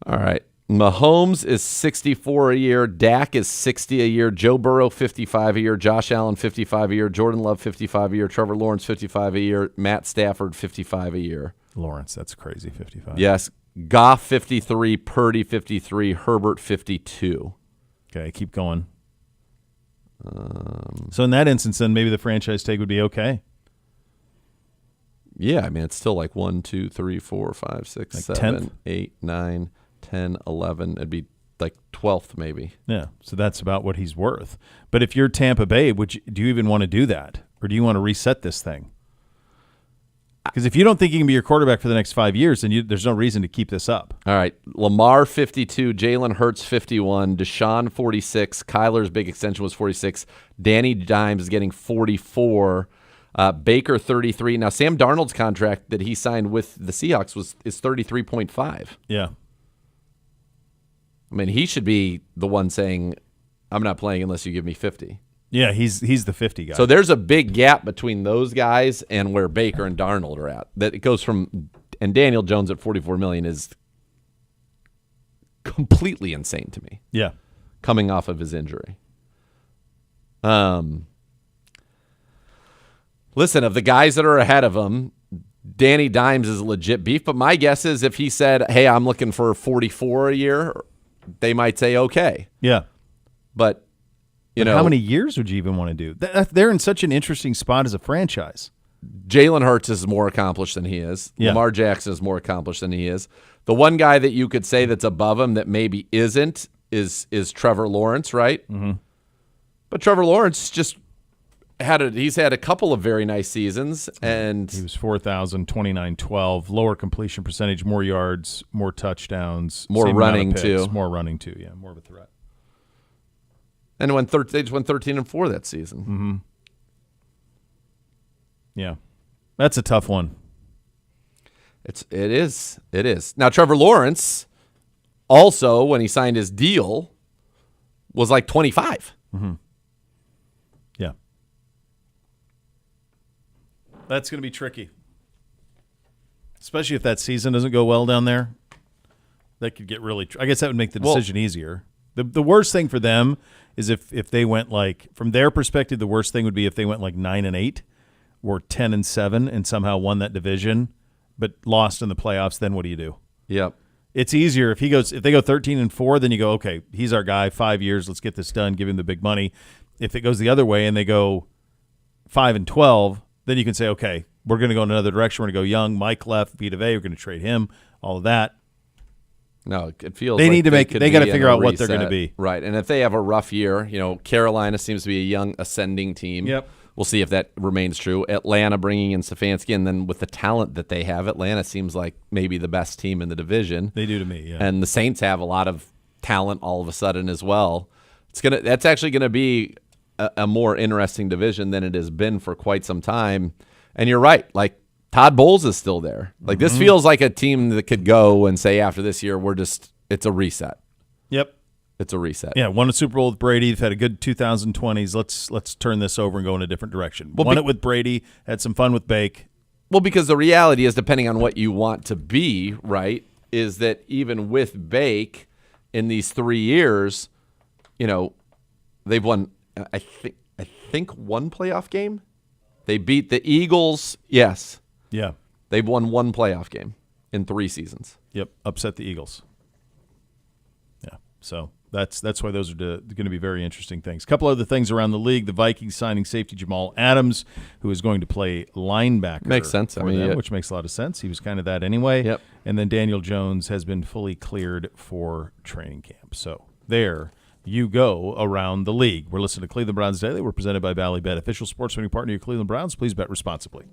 All right. Mahomes is 64 a year. Dak is 60 a year. Joe Burrow 55 a year. Josh Allen 55 a year. Jordan Love 55 a year. Trevor Lawrence 55 a year. Matt Stafford 55 a year. Lawrence, that's crazy. 55. Yes. Goff 53. Purdy 53. Herbert 52. Okay, keep going. So in that instance, then maybe the franchise tag would be okay. Yeah, I mean, it's still like 1, 2, 3, 4, 5, 6, like 7, 10th? 8, 9, 10, 11. It'd be like 12th maybe. Yeah, so that's about what he's worth. But if you're Tampa Bay, do you even want to do that? Or do you want to reset this thing? Because if you don't think he can be your quarterback for the next 5 years, then there's no reason to keep this up. All right. Lamar 52, Jalen Hurts 51, Deshaun 46, Kyler's big extension was 46, Danny Dimes is getting 44, Baker 33. Now Sam Darnold's contract that he signed with the Seahawks is 33.5. Yeah. I mean, he should be the one saying, I'm not playing unless you give me 50. Yeah, he's the 50 guy. So there's a big gap between those guys and where Baker and Darnold are at. That it goes from, and Daniel Jones at $44 million is completely insane to me. Yeah. Coming off of his injury. Listen, of the guys that are ahead of him, Danny Dimes is legit beef, but my guess is if he said, hey, I'm looking for 44 a year, they might say okay. Yeah. But you know, how many years would you even want to do? They're in such an interesting spot as a franchise. Jalen Hurts is more accomplished than he is. Yeah. Lamar Jackson is more accomplished than he is. The one guy that you could say that's above him that maybe isn't is Trevor Lawrence, right? Mm-hmm. But Trevor Lawrence just he's had a couple of very nice seasons, and he was 4,000, 29, 12, lower completion percentage, more yards, more touchdowns, more same running amount of picks, too. more running too. Yeah, more of a threat. And they just went 13-4 that season. Mm-hmm. Yeah, that's a tough one. It is. Now Trevor Lawrence also, when he signed his deal, was like 25. Mm-hmm. Yeah, that's going to be tricky, especially if that season doesn't go well down there. That could get really. I guess that would make the decision easier. The worst thing for them is if they went like, from their perspective, the worst thing would be if they went like 9-8 or 10-7 and somehow won that division, but lost in the playoffs. Then what do you do? Yep. It's easier if they go 13-4, then you go, okay, he's our guy, 5 years, let's get this done, give him the big money. If it goes the other way and they go 5-12, then you can say, okay, we're going to go in another direction. We're going to go young. Mike left, Vita Vea, we're going to trade him, all of that. No, it feels They like need to make. could They got to be in figure a out what they're going to reset. be. Right. And if they have a rough year, Carolina seems to be a young ascending team. Yep. We'll see if that remains true. Atlanta bringing in Stefanski, and then with the talent that they have, Atlanta seems like maybe the best team in the division. They do to me, yeah. And the Saints have a lot of talent all of a sudden as well. That's actually gonna be a more interesting division than it has been for quite some time. And you're right, like Todd Bowles is still there. Like this feels like a team that could go and say after this year it's a reset. Yep. It's a reset. Yeah, won a Super Bowl with Brady. They've had a good 2020s. Let's turn this over and go in a different direction. Won it with Brady. Had some fun with Bake. Well, because the reality is, depending on what you want to be, right, is that even with Bake in these 3 years, they've won. I think one playoff game. They beat the Eagles. Yes, Yeah. they've won one playoff game in 3 seasons. Yep. Upset the Eagles. Yeah. So that's why those are going to be very interesting things. A couple other things around the league: the Vikings signing safety Jamal Adams, who is going to play linebacker. Makes sense. For them, which makes a lot of sense. He was kind of that anyway. Yep. And then Daniel Jones has been fully cleared for training camp. So there you go around the league. We're listening to Cleveland Browns Daily. We're presented by Ballybet, official sports betting partner of your Cleveland Browns. Please bet responsibly.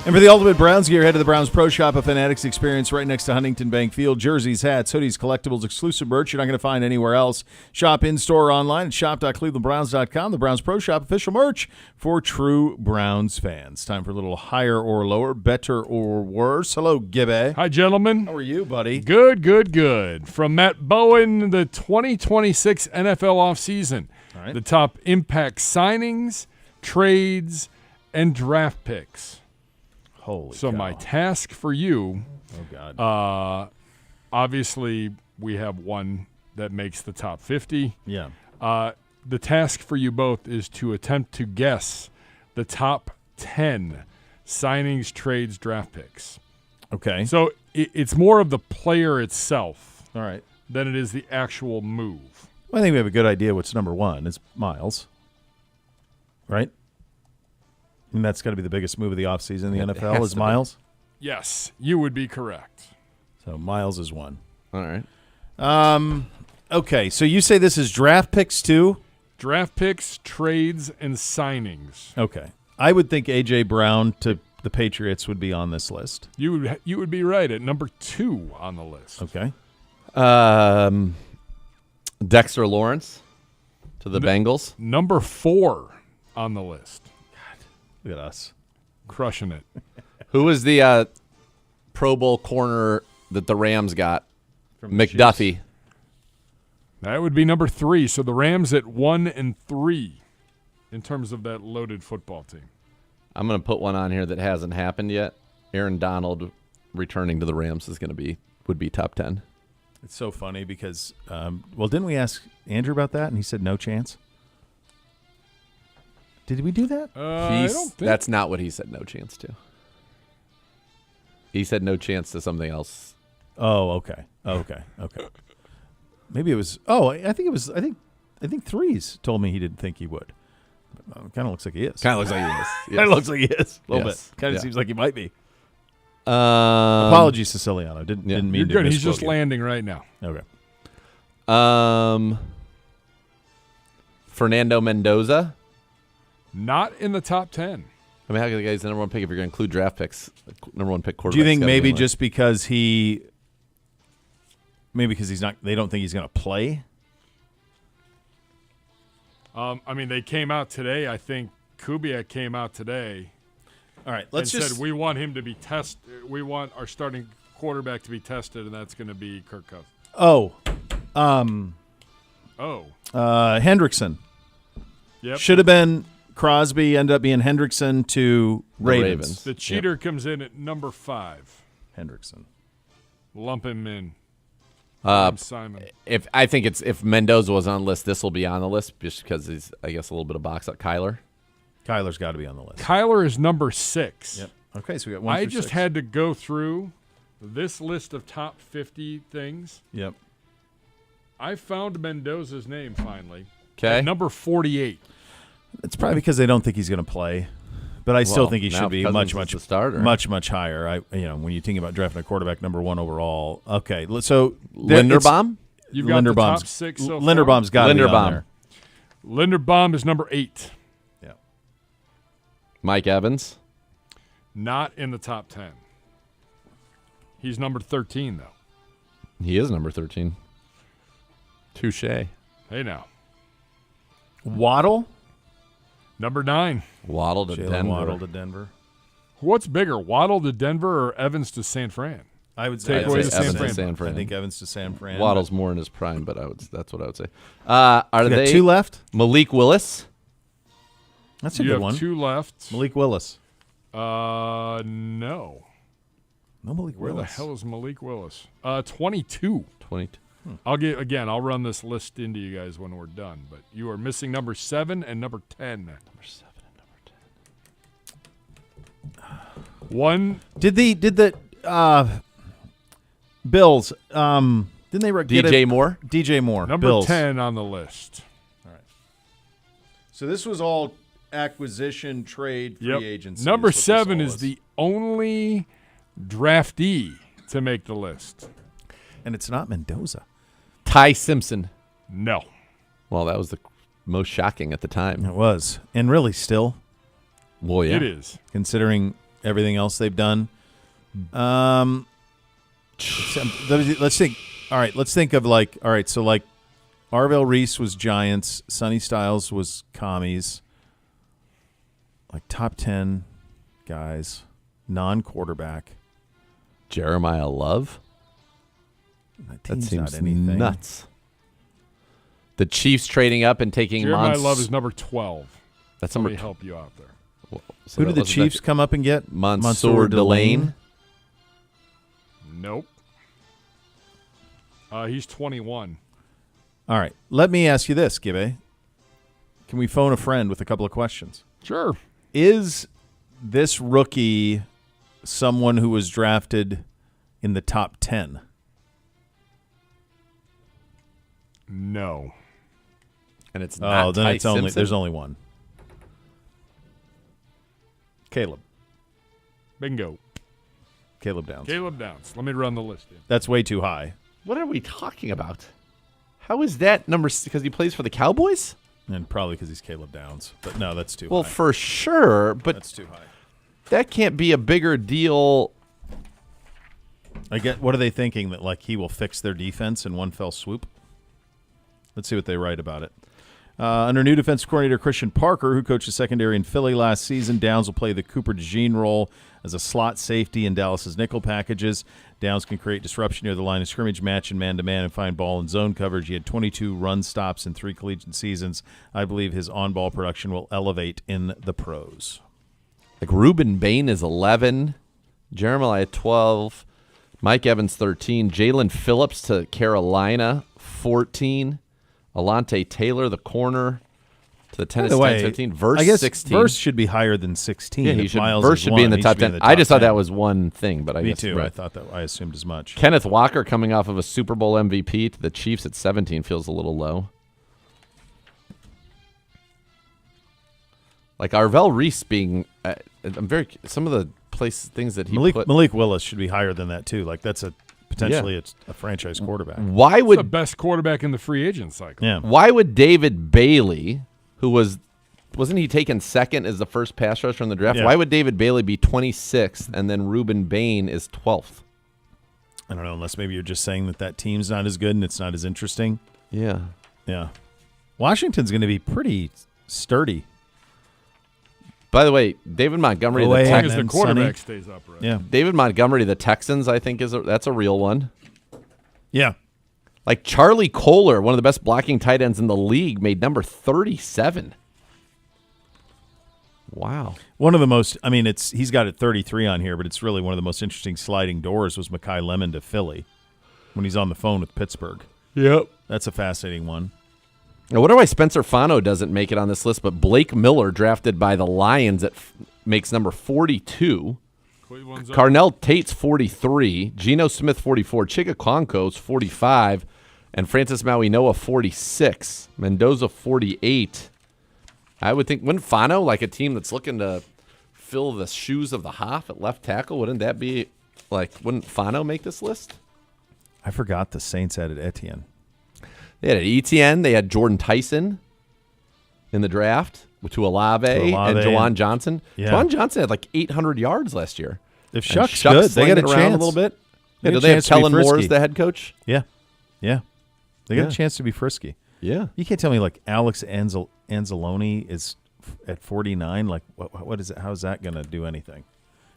And for the ultimate Browns gear, head to the Browns Pro Shop, a Fanatics experience right next to Huntington Bank Field. Jerseys, hats, hoodies, collectibles, exclusive merch you're not going to find anywhere else. Shop in-store or online at shop.clevelandbrowns.com. The Browns Pro Shop, official merch for true Browns fans. Time for a little higher or lower, better or worse. Hello, Gibby. Hi, gentlemen. How are you, buddy? Good, good, good. From Matt Bowen, the 2026 NFL offseason. All right. The top impact signings, trades, and draft picks. Holy So cow. my task for you, Oh, God. obviously we have one that makes the top 50. Yeah. The task for you both is to attempt to guess the top 10 signings, trades, draft picks. Okay. So it's more of the player itself All right. than it is the actual move. Well, I think we have a good idea what's number one. It's Miles. Right? And that's got to be the biggest move of the offseason in the It NFL has is to be. Miles. Yes, you would be correct. So Miles is one. All right. Okay, so you say this is draft picks too? Draft picks, trades, and signings. Okay. I would think A.J. Brown to the Patriots would be on this list. You would be right at number 2 on the list. Okay. Dexter Lawrence to the Bengals. Number 4 on the list. Look at us. Crushing it. Who was the Pro Bowl corner that the Rams got? From the McDuffie. That would be number 3. So the Rams at 1 and 3 in terms of that loaded football team. I'm going to put one on here that hasn't happened yet. Aaron Donald returning to the Rams would be top 10. It's so funny because, didn't we ask Andrew about that and he said no chance? Did we do that? I don't think. That's not what he said no chance to. He said no chance to something else. Oh, okay. Okay. Maybe it was. Oh, I think it was. I think Threes told me he didn't think he would. Kind of looks like he is. Kind of looks like he is. Kind of looks like he is a little Yes. bit. Kind of Yeah. seems like he might be. Apologies. Apologies to Siciliano. Didn't mean You're to. good. He's misquote just you. landing right now. Okay. Fernando Mendoza. Not in the top 10. I mean, how can the guy's the number one pick if you're going to include draft picks? Number one pick quarterback. Do you think maybe just because he's not? They don't think he's going to play. I mean, they came out today. I think Kubiak came out today All right. and said we want him to be tested. We want our starting quarterback to be tested, and that's going to be Kirk Cousins. Oh. Hendrickson. Yep. Should have been Crosby. Ended up being Hendrickson to Ravens. The cheater comes in at number 5. Hendrickson. Lump him in. Simon. If Mendoza was on the list, this will be on the list just because he's, I guess, a little bit of box up. Kyler. Kyler's got to be on the list. Kyler is number 6. Yep. Okay, so we got one. I through just 6. had to go through this list of top 50 things. Yep. I found Mendoza's name finally. Okay. At number 48. It's probably because they don't think he's going to play, but I still Well, think he now should be Cousins much is the starter. much higher. When you think about drafting a quarterback number 1 overall. Okay, so there- Linderbaum. You've got the Linderbaum's top 6 so Linderbaum's got to be on Linderbaum. there. far. Linderbaum is number 8. Yeah. Mike Evans. Not in the top 10. He's number 13, though. He is number 13. Touche. Hey, now. Waddle. Number 9. Waddle to Jalen Denver. Waddle to Denver. What's bigger, Waddle to Denver or Evans to San Fran? I would Take say away I'd the say San Evans Fran. to San Fran. I think Evans to San Fran. Waddle's more in his prime, but that's what I would say. Are We got they 2 left. Malik Willis? That's a You good have one. 2 left. Malik Willis. No. No Malik Where Willis. the hell is Malik Willis? 22. 22. I'll run this list into you guys when we're done, but you are missing number 7 and number 10. Number 7 and number 10. One, Did the Bills? Didn't they get DJ Moore? DJ Moore. number Bills. 10 on the list. So this was all acquisition, trade, free agency. Number is what this 7 all is the only draftee to make the list. and it's not Mendoza. Ty Simpson. No. Well, that was the most shocking at the time. It was, and really still, Well, yeah. It is. considering everything else they've done. Let's think. All right, let's think of so Arvell Reese was Giants, Sonny Styles was Commies. Like top 10 guys, non-quarterback. Jeremiah Love. That That team's seems not anything. nuts. The Chiefs trading up and taking Jeremiah Love is number 12. That's Let number me help you out there. So Who did the wasn't Chiefs come up and get? Mansour Delane. Nope. He's 21. All right, let me ask you this, Gibbe. Can we phone a friend with a couple of questions? Sure. Is this rookie someone who was drafted in the top 10? No. And it's not then Ty it's only Simpson? there's only one. Caleb Bingo. Downs. Caleb Downs. Let me run the list in. That's way too high. What are we talking about? How is that number? Because he plays for the Cowboys? And probably because he's Caleb Downs. But no, that's too Well, high. for sure, but That's too high. that can't be a bigger deal. What are they thinking? That like he will fix their defense in one fell swoop? Let's see what they write about it. Under new defensive coordinator Christian Parker, who coached the secondary in Philly last season, Downs will play the Cooper DeJean role as a slot safety in Dallas's nickel packages. Downs can create disruption near the line of scrimmage, match in man-to-man, and find ball and zone coverage. He had 22 run stops in 3 collegiate seasons. I believe his on-ball production will elevate in the pros. Like Reuben Bain is 11, Jeremiah 12, Mike Evans 13, Jalen Phillips to Carolina 14, Alante Taylor, the corner, to the Tennessee By the way, 15, Verse I guess 16. Verse should be higher than 16. yeah, he If should. Miles Verse is should one, be in the he top should be 10. in the I top just thought 10. that was one thing, but I Me guess too. right. I assumed as much. Kenneth Walker coming off of a Super Bowl MVP to the Chiefs at 17 feels a little low. Like Arvell Reese being, some of the things that he put. Malik Willis should be higher than that too. Like that's potentially it's a franchise quarterback. Why He's the would best quarterback in the free agent cycle. Yeah. Why would David Bailey, who wasn't he taken second as the first pass rusher in the draft? Yeah. Why would David Bailey be 26th and then Reuben Bain is 12th? I don't know, unless maybe you're just saying that team's not as good and it's not as interesting. Yeah. Yeah. Washington's going to be pretty sturdy. By the way, David Montgomery, Oh, the As long and as the then quarterback Sonny. stays upright. Yeah. David Montgomery, the Texans, I think that's a real one. Yeah. Like Charlie Kohler, one of the best blocking tight ends in the league, made number 37. Wow. One of the most, I mean, he's got it 33 on here, but it's really one of the most interesting sliding doors was Mekhi Lemon to Philly when he's on the phone with Pittsburgh. Yep. That's a fascinating one. I wonder why Spencer Fano doesn't make it on this list, but Blake Miller, drafted by the Lions, makes number 42. Cleveland's up. Carnell Tate's 43. Geno Smith, 44. Chigga Conco's 45. And Francis Mauigoa, 46. Mendoza, 48. I would think, wouldn't Fano, like a team that's looking to fill the shoes of the Hoff at left tackle, wouldn't wouldn't Fano make this list? I forgot the Saints added Etienne. They had Etienne. They had Jordan Tyson in the draft to Olave and Jawan Johnson. Yeah. Jawan Johnson had like 800 yards last year. If And Shuck's good, they got a slinging it around chance a little bit. They Yeah, got do a they have chance to be Kellen Moore frisky. as the head coach? Yeah. Yeah. They got Yeah. a chance to be frisky. Yeah. You can't tell me like Alex Anzalone is at 49. Like what is it? How is that going to do anything?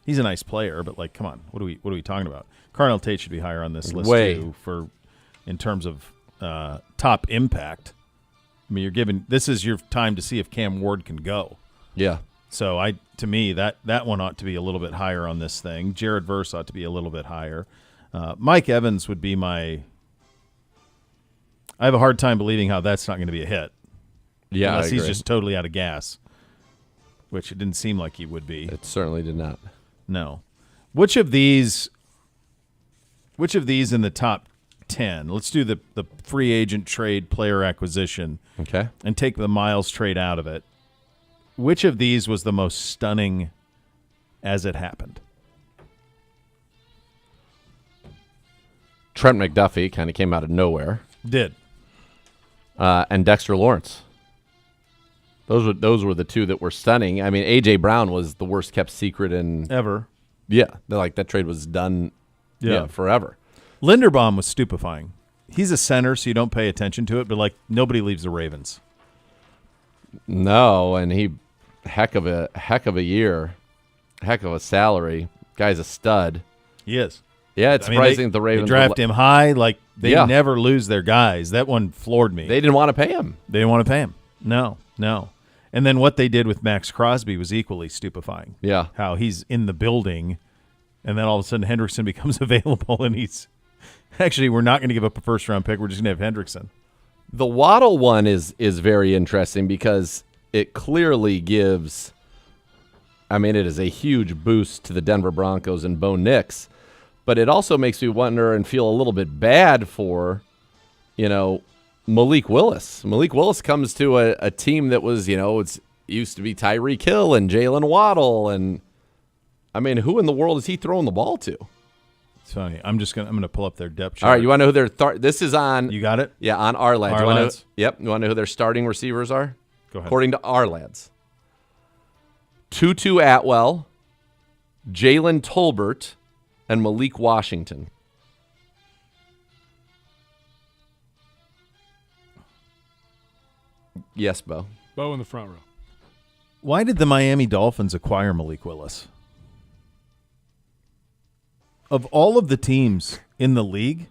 He's a nice player, but like, come on, what are we talking about? Carnell Tate should be higher on this list Way. too in terms of top impact. I mean, this is your time to see if Cam Ward can go. Yeah. So to me that one ought to be a little bit higher on this thing. Jared Verse ought to be a little bit higher. Mike Evans would be I have a hard time believing how that's not going to be a hit. Yeah. Unless I he's agree. just totally out of gas, which it didn't seem like he would be. It certainly did not. No. Which of these in the top 10? Let's do the free agent trade player acquisition Okay. and take the Miles trade out of it. Which of these was the most stunning as it happened? Trent McDuffie kind of came out of nowhere. Did. And Dexter Lawrence. Those were the two that were stunning. I mean, A.J. Brown was the worst kept secret in Ever. Yeah, like that trade was done. Yeah. Forever. Linderbaum was stupefying. He's a center, so you don't pay attention to it, but like nobody leaves the Ravens. No, and he heck of a year, heck of a salary. Guy's a stud. He is. Yeah, it's surprising they, the Ravens they draft him high. Like they Yeah. never lose their guys. That one floored me. They didn't want to pay him. They didn't want to pay him. No. And then what they did with Max Crosby was equally stupefying. Yeah. How he's in the building, and then all of a sudden Hendrickson becomes available, and he's actually we're not going to give up a first-round pick. We're just going to have Hendrickson. The Waddle one is very interesting because it clearly gives. I mean, it is a huge boost to the Denver Broncos and Bo Nix, but it also makes me wonder and feel a little bit bad for, Malik Willis. Malik Willis comes to a team that was, it's used to be Tyreek Hill and Jalen Waddle, and I mean, who in the world is he throwing the ball to? It's funny. I'm gonna pull up their depth chart. All right, you want to know who their this is on? You got it? Yeah, on our lads. Our lads? Yep. You want to know who their starting receivers are? Go ahead. According to our lads, Tutu Atwell, Jalen Tolbert, and Malik Washington. Yes, Bo. Bo in the front row. Why did the Miami Dolphins acquire Malik Willis? Of all of the teams in the league,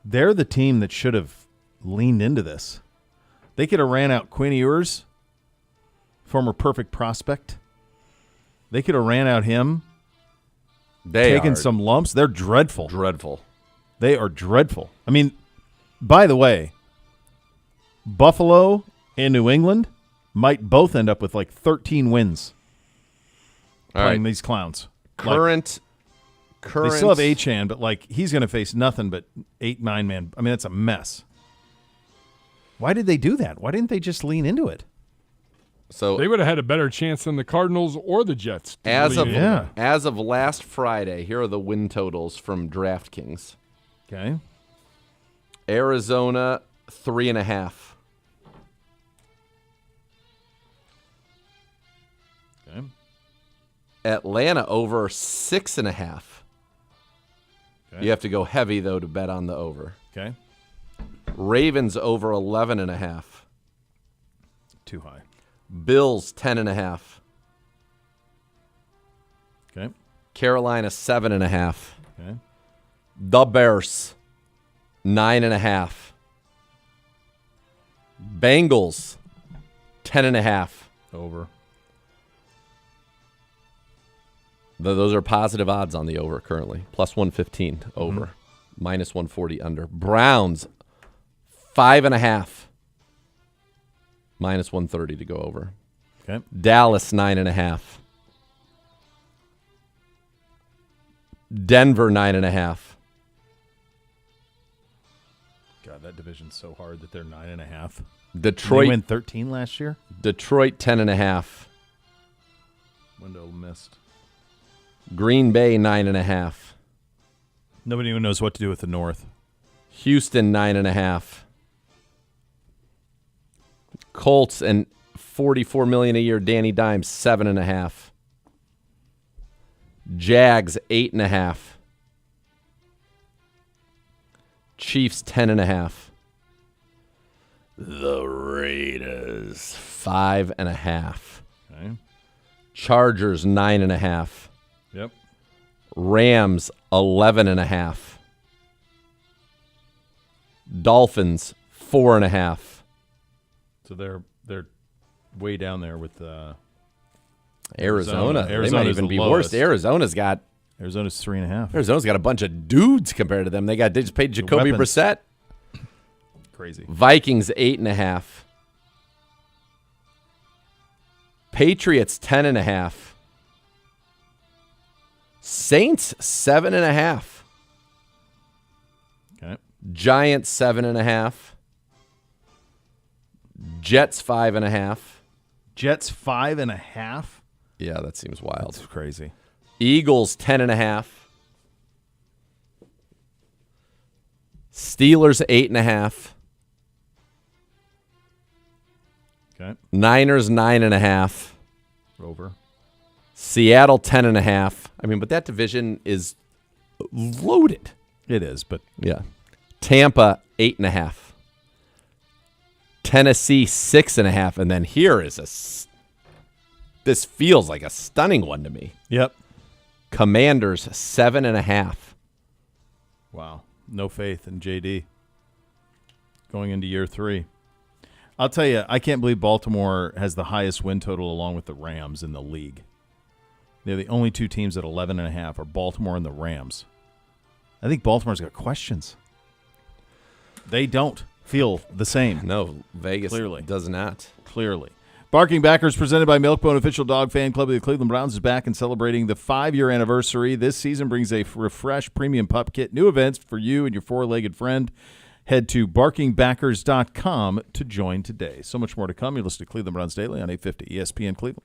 they're the team that should have leaned into this. They could have ran out Quinn Ewers, former perfect prospect. They could have ran out him, taken some lumps. They're dreadful. Dreadful. They are dreadful. I mean, by the way, Buffalo and New England might both end up with like 13 wins playing these clowns. Current. They still have Achane, but like he's going to face nothing but 8-9 man. I mean, that's a mess. Why did they do that? Why didn't they just lean into it? So They would have had a better chance than the Cardinals or the Jets. to as lean of into it. as of last Friday, here are the win totals from DraftKings. Okay. Arizona 3.5. Okay. Atlanta over 6.5. Okay. You have to go heavy though to bet on the over. Okay. Ravens over 11.5. Too high. Bills 10.5. Okay. Carolina 7.5. Okay. The Bears 9.5. Bengals 10.5. Over. Those are positive odds on the over currently. Plus 115 over. Minus 140 under. Browns 5.5. Minus 130 to go over. Okay. Dallas 9.5. Denver 9.5. God, that division's so hard that they're 9.5. Detroit They win 13 last year. Detroit 10.5. Window missed. Green Bay 9.5. Nobody even knows what to do with the North. Houston 9.5. Colts and $44 million a year. Danny Dimes 7.5. Jags 8.5. Chiefs 10.5. The Raiders 5.5. Okay. Chargers 9.5. Yep. Rams 11.5. Dolphins 4.5. So they're way down there with Arizona. They might Arizona's even the be lowest. worse. Arizona's got Arizona's 3.5. a bunch of dudes compared to them. They just paid Jacoby weapons. Brissett. Crazy. Vikings 8.5. Patriots 10.5. Saints 7.5. Okay. Giants 7.5. Jets 5.5. Jets 5.5. Yeah, that seems wild. That's crazy. Eagles 10.5. Steelers 8.5. Okay. Niners 9.5. Over. Seattle 10.5. I mean, but that division is loaded. It is, but Yeah. Tampa 8.5. Tennessee 6.5. And then here is this feels like a stunning one to me. yep. Commanders 7.5. Wow. No faith in JD going into year 3. I'll tell you, I can't believe Baltimore has the highest win total along with the Rams in the league. They're the only 2 teams at 11.5 are Baltimore and the Rams. I think Baltimore's got questions. They don't feel the same, No, Vegas Clearly. does not. clearly. Barking Backers, presented by Milkbone, official dog fan club of the Cleveland Browns, is back and celebrating the 5-year anniversary. This season brings a refreshed premium pup kit, new events for you and your 4-legged friend. Head to barkingbackers.com to join today. So much more to come. You're listening to Cleveland Browns Daily on 850 ESPN Cleveland.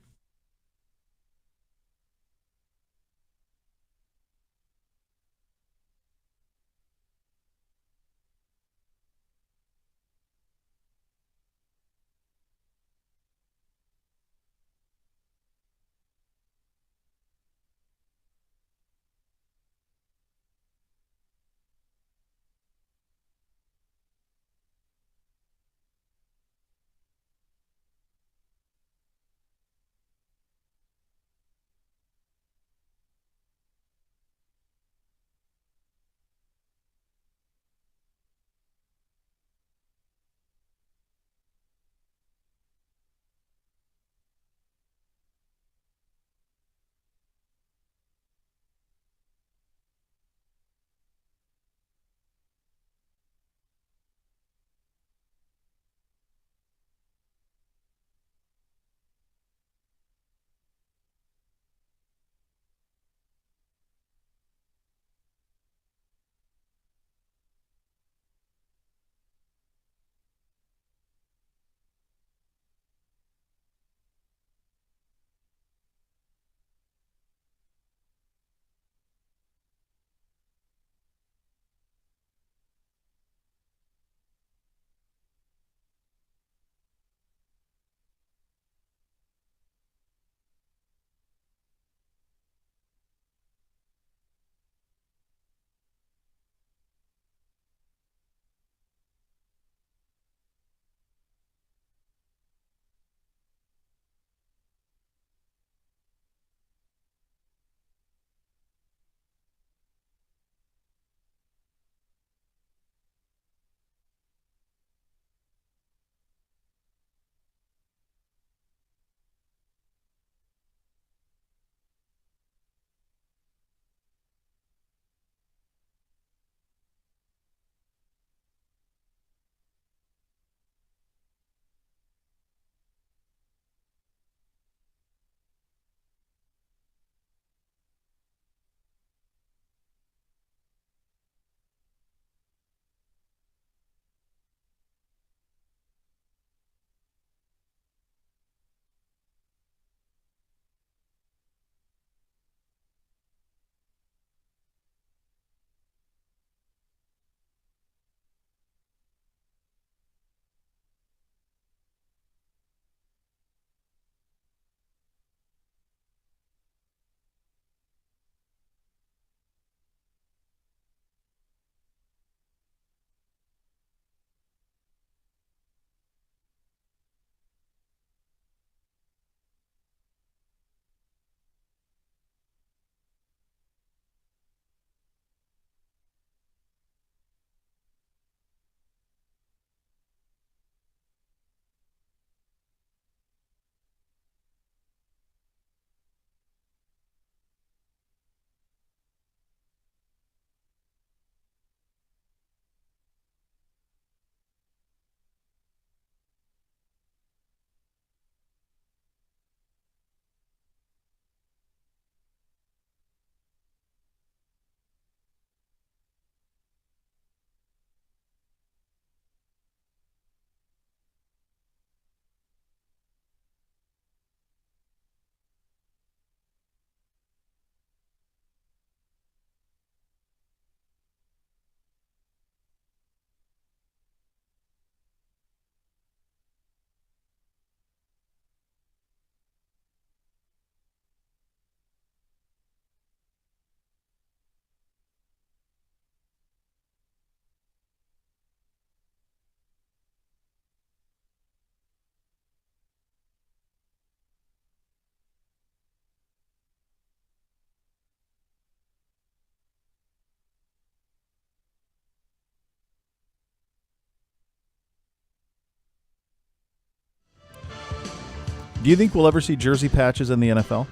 Do you think we'll ever see jersey patches in the NFL?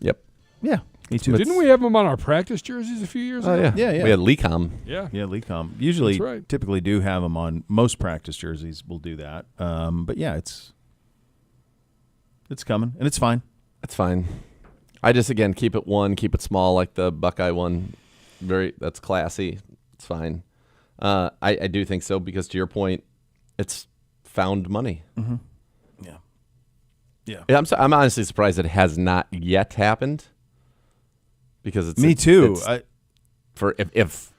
Yep. Yeah, me too. Didn't we have them on our practice jerseys a few years ago? Oh yeah. Yeah, yeah. We had Lecom. Yeah. Yeah, Lecom. Usually, That's right. typically do have them on most practice jerseys. Will do that. But yeah, it's coming and it's fine. That's fine. I just again keep it one, keep it small, like the Buckeye one. That's classy. It's fine. I do think so because to your point, it's found money. Yeah. Yeah, I'm honestly surprised it has not yet happened. Because it's Me too. It's if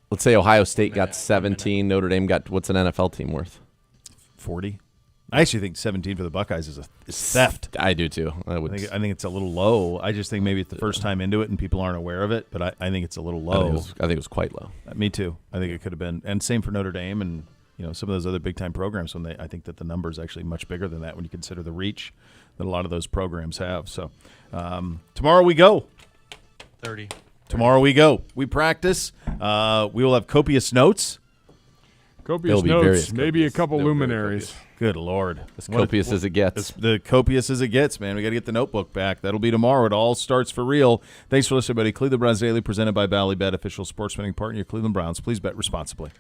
let's say Ohio State got 17, Notre Dame got what's an NFL team worth? 40. I actually think 17 for the Buckeyes is theft. I do too. I think it's a little low. I just think maybe it's the first time into it and people aren't aware of it. But I think it's a little low. I think it was quite low. Me too. I think it could have been, and same for Notre Dame and some of those other big time programs. I think that the number is actually much bigger than that when you consider the reach that a lot of those programs have. So tomorrow we go. 30. Tomorrow we go. We practice. We will have copious notes. Copious There'll be notes, various maybe a copious. couple They're very luminaries. Good Lord. As copious as it gets. The copious as it gets, man. We got to get the notebook back. That'll be tomorrow. It all starts for real. Thanks for listening, everybody. Cleveland Browns Daily, presented by Ballybet, official sports betting partner, your Cleveland Browns. Please bet responsibly.